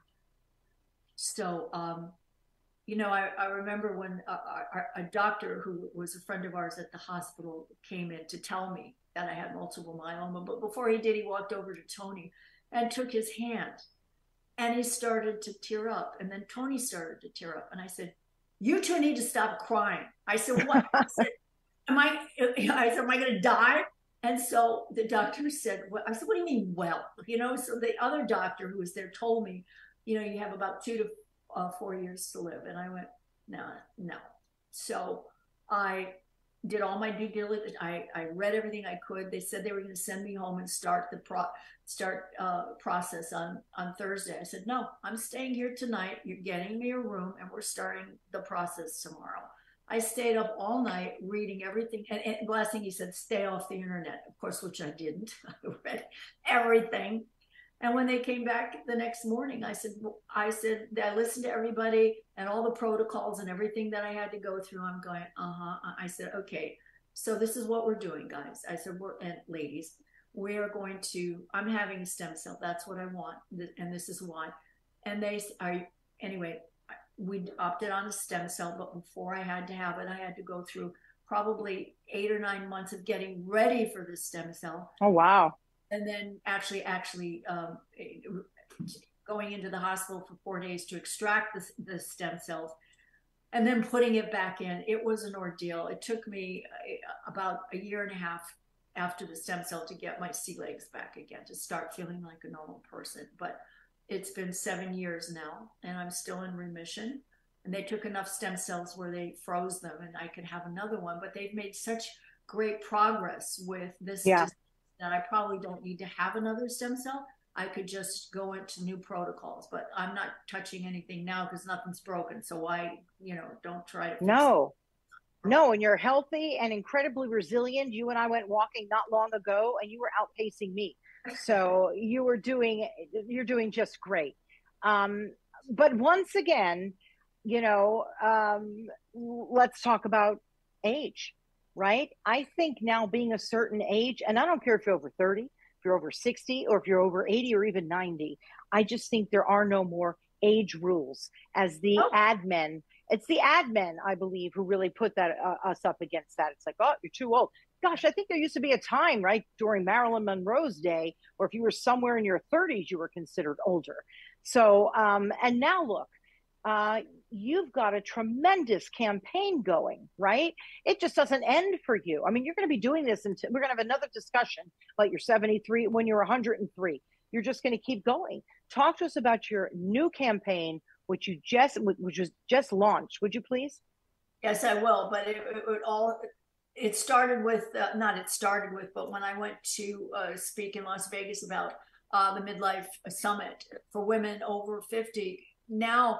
So, I remember when a doctor who was a friend of ours at the hospital came in to tell me that I had multiple myeloma. But before he did, he walked over to Tony and took his hand, and he started to tear up. And then Tony started to tear up. And I said, you two need to stop crying. I said, what? I said, am I going to die? And so the doctor said, well, I said, what do you mean, well? So the other doctor who was there told me, you have about 2 to 4 years to live. And I went, no. So I did all my due diligence. I read everything I could. They said they were going to send me home and start the process on Thursday. I said, no, I'm staying here tonight. You're getting me a room, and we're starting the process tomorrow. I stayed up all night reading everything. And the last thing he said, stay off the internet, of course, which I didn't. I read everything. And when they came back the next morning, I said, I listened to everybody and all the protocols and everything that I had to go through. I'm going, I said, okay, so this is what we're doing, guys. I said, and ladies, I'm having a stem cell. That's what I want. And this is why. And anyway, we opted on a stem cell, but before I had to have it, I had to go through probably 8 or 9 months of getting ready for the stem cell. Oh, wow. And then actually going into the hospital for 4 days to extract the stem cells. and then putting it back in, it was an ordeal. It took me about a year and a half after the stem cell to get my sea legs back again, to start feeling like a normal person. But it's been 7 years now, and I'm still in remission. And they took enough stem cells where they froze them, and I could have another one. But they've made such great progress with this that I probably don't need to have another stem cell. I could just go into new protocols, but I'm not touching anything now because nothing's broken. So why, don't try to fix No. No, and you're healthy and incredibly resilient. You and I went walking not long ago, and you were outpacing me. So you're doing just great. But once again, let's talk about age, right? I think now being a certain age, and I don't care if you're over 30, if you're over 60, or if you're over 80 or even 90, I just think there are no more age rules. As the admin, it's the admin, I believe, who really put that us up against that. It's like, oh, you're too old. Gosh, I think there used to be a time, right, during Marilyn Monroe's day, or if you were somewhere in your 30s, you were considered older. So, and now look, you've got a tremendous campaign going, right? It just doesn't end for you. I mean, you're going to be doing this until we're going to have another discussion like you're 73 when you're 103. You're just going to keep going. Talk to us about your new campaign, which was just launched. Would you please? Yes, I will. But it started with, but when I went to speak in Las Vegas about the midlife summit for women over 50, now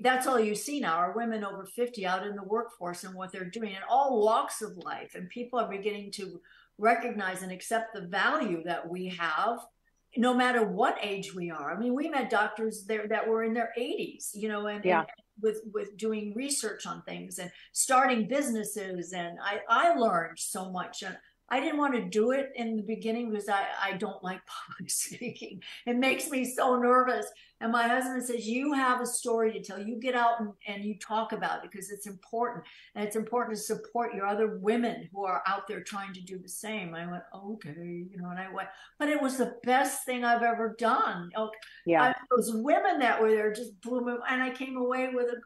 that's all you see now are women over 50 out in the workforce and what they're doing in all walks of life. And people are beginning to recognize and accept the value that we have, no matter what age we are. I mean, we met doctors there that were in their 80s, and with doing research on things and starting businesses. And I learned so much. And I didn't want to do it in the beginning because I don't like public speaking. It makes me so nervous. And my husband says, you have a story to tell. You get out and you talk about it because it's important. And it's important to support your other women who are out there trying to do the same. I went, okay, and I went, but it was the best thing I've ever done. Okay. Those women that were there just blew me. And I came away with a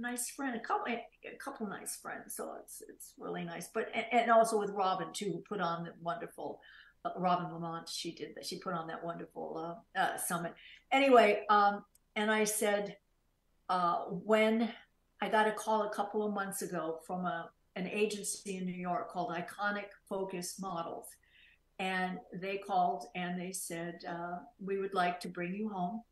nice friend, a couple nice friends. So it's really nice. But, and also with Robin too, who put on the wonderful, Robin Lamont, she did that. She put on that wonderful summit. Anyway, and I said, when I got a call a couple of months ago from an agency in New York called Iconic Focus Models. And they called and they said, we would like to bring you home.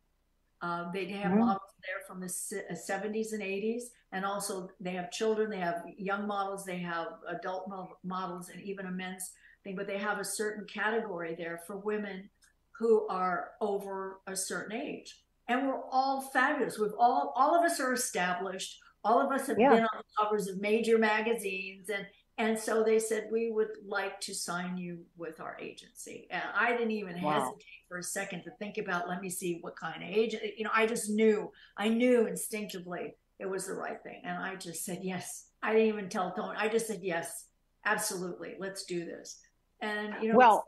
They have models there from the 70s and 80s. And also they have children, they have young models, they have adult models, and even a men's thing. But they have a certain category there for women who are over a certain age. And we're all fabulous. We've all of us are established. All of us have been on the covers of major magazines. And so they said, we would like to sign you with our agency. And I didn't even hesitate for a second to think about, let me see what kind of agent, I just knew, I knew instinctively it was the right thing. And I just said, yes. I didn't even tell Tony. I just said, yes, absolutely. Let's do this. And, well,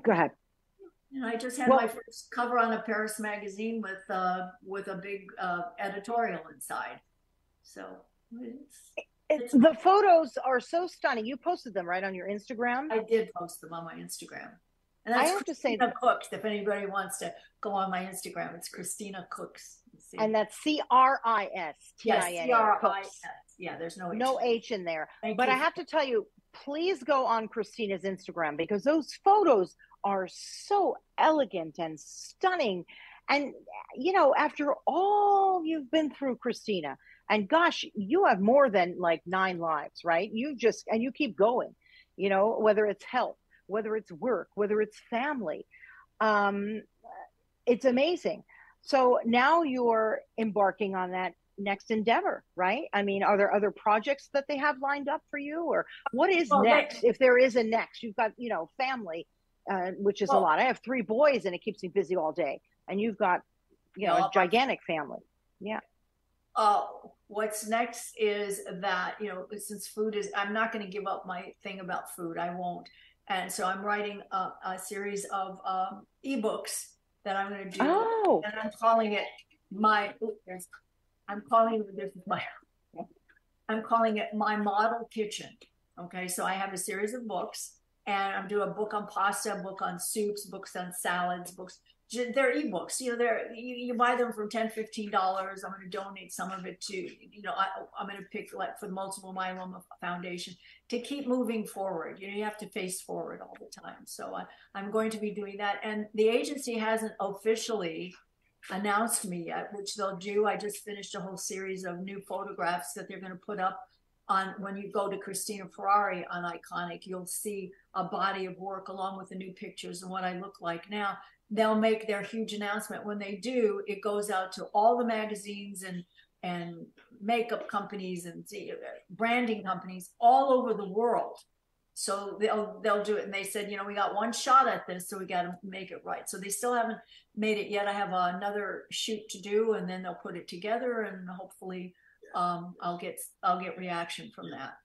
go ahead. I just had my first cover on a Paris magazine with a big editorial inside. So the photos are so stunning. You posted them right on your Instagram? I did post them on my Instagram. And that's Cristina Cooks. If anybody wants to go on my Instagram, it's Cristina Cooks. And that's CRIS. Yes, CRIS. Yeah, there's no H in there. But I have to tell you, please go on Cristina's Instagram because those photos are so elegant and stunning. And, after all you've been through, Cristina, and gosh, you have more than like 9 lives, right? You keep going, whether it's health, whether it's work, whether it's family. It's amazing. So now you're embarking on that next endeavor, right? I mean, are there other projects that they have lined up for you, or what is next? If there is a next, you've got, family, which is a lot. I have 3 boys and it keeps me busy all day. And you've got, a gigantic family. Yeah. What's next is that, since food is, I'm not going to give up my thing about food. I won't. And so I'm writing a series of ebooks that I'm going to do. And I'm calling it this is my I'm calling it My Model Kitchen. Okay, so I have a series of books, and I'm doing a book on pasta, a book on soups, books on salads, books. They're ebooks. You buy them for $10, $15. I'm going to donate some of it to, I'm going to pick like for the Multiple Myeloma Foundation to keep moving forward. You have to face forward all the time. So I'm going to be doing that. And the agency hasn't officially announced me yet, which they'll do. I just finished a whole series of new photographs that they're going to put up on. When you go to Cristina Ferrare on Iconic, you'll see a body of work along with the new pictures and what I look like now. They'll make their huge announcement. When they do, it goes out to all the magazines and makeup companies and branding companies all over the world. So they'll do it. And they said, we got one shot at this, so we got to make it right. So they still haven't made it yet. I have another shoot to do, and then they'll put it together, and hopefully I'll get reaction from that.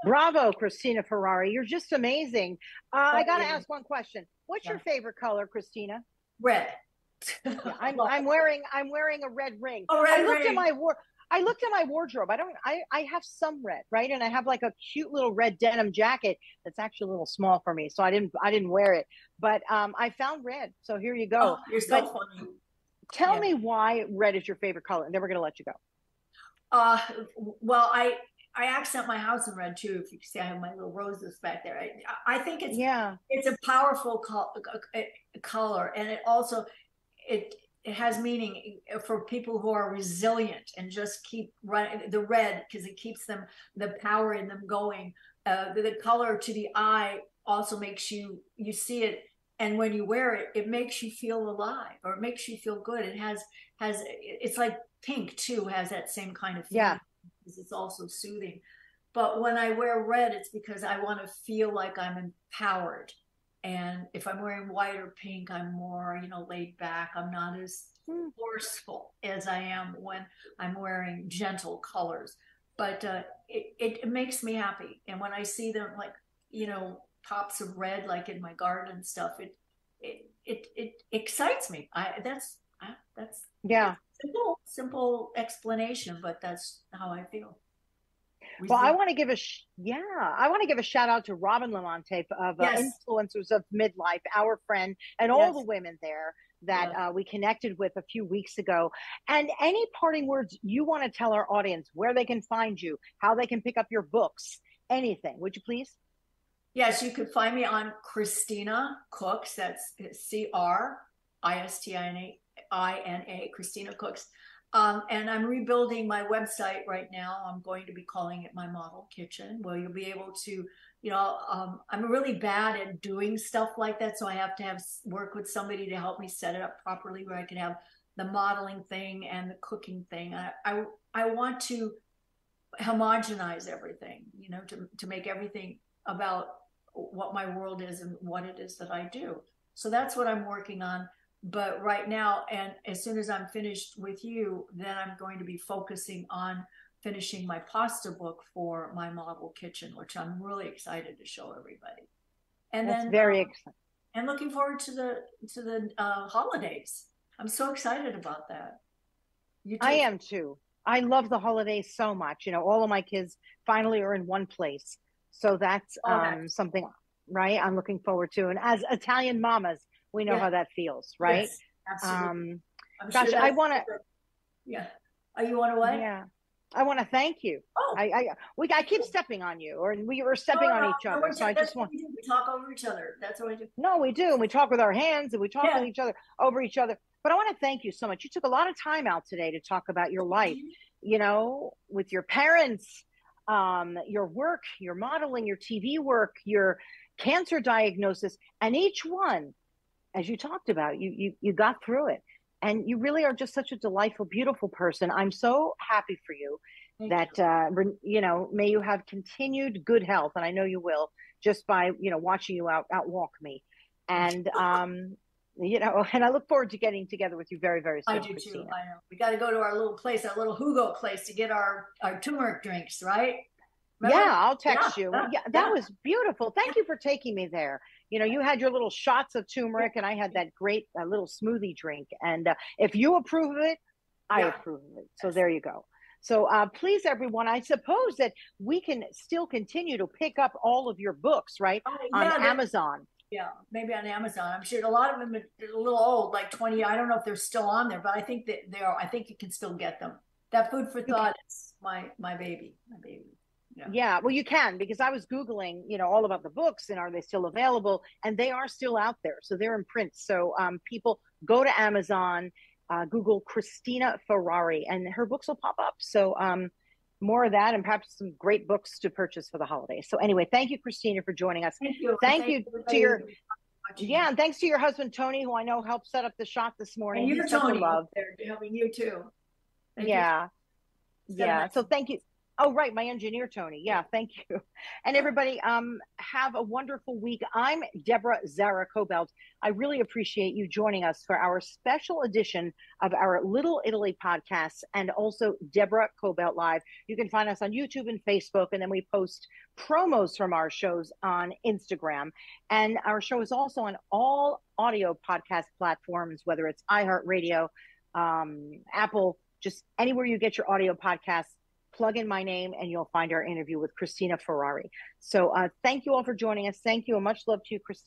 Bravo, Cristina Ferrare. You're just amazing. I got to ask one question. What's your favorite color, Cristina? Red. Yeah, I'm wearing a red ring. Oh, red I looked ring. I looked at my wardrobe. I have some red, right? And I have like a cute little red denim jacket that's actually a little small for me, so I didn't wear it. But I found red, so here you go. Oh, you're so funny. Tell me why red is your favorite color, and then we're gonna let you go. Well, I accent my house in red too. If you can see, I have my little roses back there. I think it's a powerful color, and it also it has meaning for people who are resilient and just keep running. The red, because it keeps them, the power in them going. The color to the eye also makes you see it, and when you wear it, it makes you feel alive, or it makes you feel good. It has it's like pink too, has that same kind of feeling. Yeah. Because it's also soothing. But when I wear red, it's because I want to feel like I'm empowered. And if I'm wearing white or pink, I'm more, laid back. I'm not as forceful as I am when I'm wearing gentle colors. But it makes me happy. And when I see them, like, pops of red, like in my garden and stuff, it excites me. That's simple explanation, but that's how I feel. Well, I want to give a shout out to Robin Lamonte of Influencers of Midlife, our friend, and all the women there that we connected with a few weeks ago. And any parting words you want to tell our audience, where they can find you, how they can pick up your books, anything, would you please? Yes, you could find me on Cristina Cooks. That's CRISTINA, Cristina Cooks. And I'm rebuilding my website right now. I'm going to be calling it My Model Kitchen, where you'll be able to, I'm really bad at doing stuff like that. So I have to work with somebody to help me set it up properly, where I can have the modeling thing and the cooking thing. I want to homogenize everything, to make everything about what my world is and what it is that I do. So that's what I'm working on. But right now, and as soon as I'm finished with you, then I'm going to be focusing on finishing my pasta book for My Model Kitchen, which I'm really excited to show everybody. And that's then very exciting. And looking forward to the holidays. I'm so excited about that. You too? I am too. I love the holidays so much. All of my kids finally are in one place, so that's something, right? I'm looking forward to. And as Italian mamas, we know how that feels, right? Yes, absolutely. Gosh, I want to. Yeah. Are you on away? Yeah. I want to thank you. Oh. I keep stepping on you, or we were stepping on each other. So I just want. We talk over each other. That's what we do. No, we do. And we talk with our hands, and we talk with each other over each other. But I want to thank you so much. You took a lot of time out today to talk about your life, with your parents, your work, your modeling, your TV work, your cancer diagnosis, and each one, as you talked about, you got through it, and you really are just such a delightful, beautiful person. I'm so happy for you. Thank you. May you have continued good health, and I know you will, just by watching you out walk me, and and I look forward to getting together with you very, very soon. I do Cristina. too. I know. We got to go to our little place, our little Hugo place, to get our turmeric drinks, right? Remember? Yeah, I'll text you. That was beautiful. Thank you for taking me there. You had your little shots of turmeric, and I had that great little smoothie drink. And if you approve of it, I approve of it. So there you go. So please, everyone, I suppose that we can still continue to pick up all of your books, right, on Amazon. Yeah, maybe on Amazon. I'm sure a lot of them are a little old, like 20. I don't know if they're still on there, but I think that they are. I think you can still get them. That Food for Thought is my baby. My baby. Yeah, well, you can, because I was Googling, all about the books and are they still available? And they are still out there. So they're in print. So people go to Amazon, Google Cristina Ferrare, and her books will pop up. So more of that, and perhaps some great books to purchase for the holidays. So anyway, thank you, Cristina, for joining us. Thank you. Thank you to your, and thanks to your husband, Tony, who I know helped set up the shot this morning. And you're Tony, love. They're helping you too. Thank you. Yeah. So thank you. Oh, right. My engineer, Tony. Yeah. Thank you. And everybody, have a wonderful week. I'm Deborah Zara Kobylt. I really appreciate you joining us for our special edition of our Little Italy podcast, and also Deborah Kobylt Live. You can find us on YouTube and Facebook, and then we post promos from our shows on Instagram. And our show is also on all audio podcast platforms, whether it's iHeartRadio, Apple, just anywhere you get your audio podcasts. Plug in my name and you'll find our interview with Cristina Ferrare. So thank you all for joining us. Thank you, and much love to you, Cristina.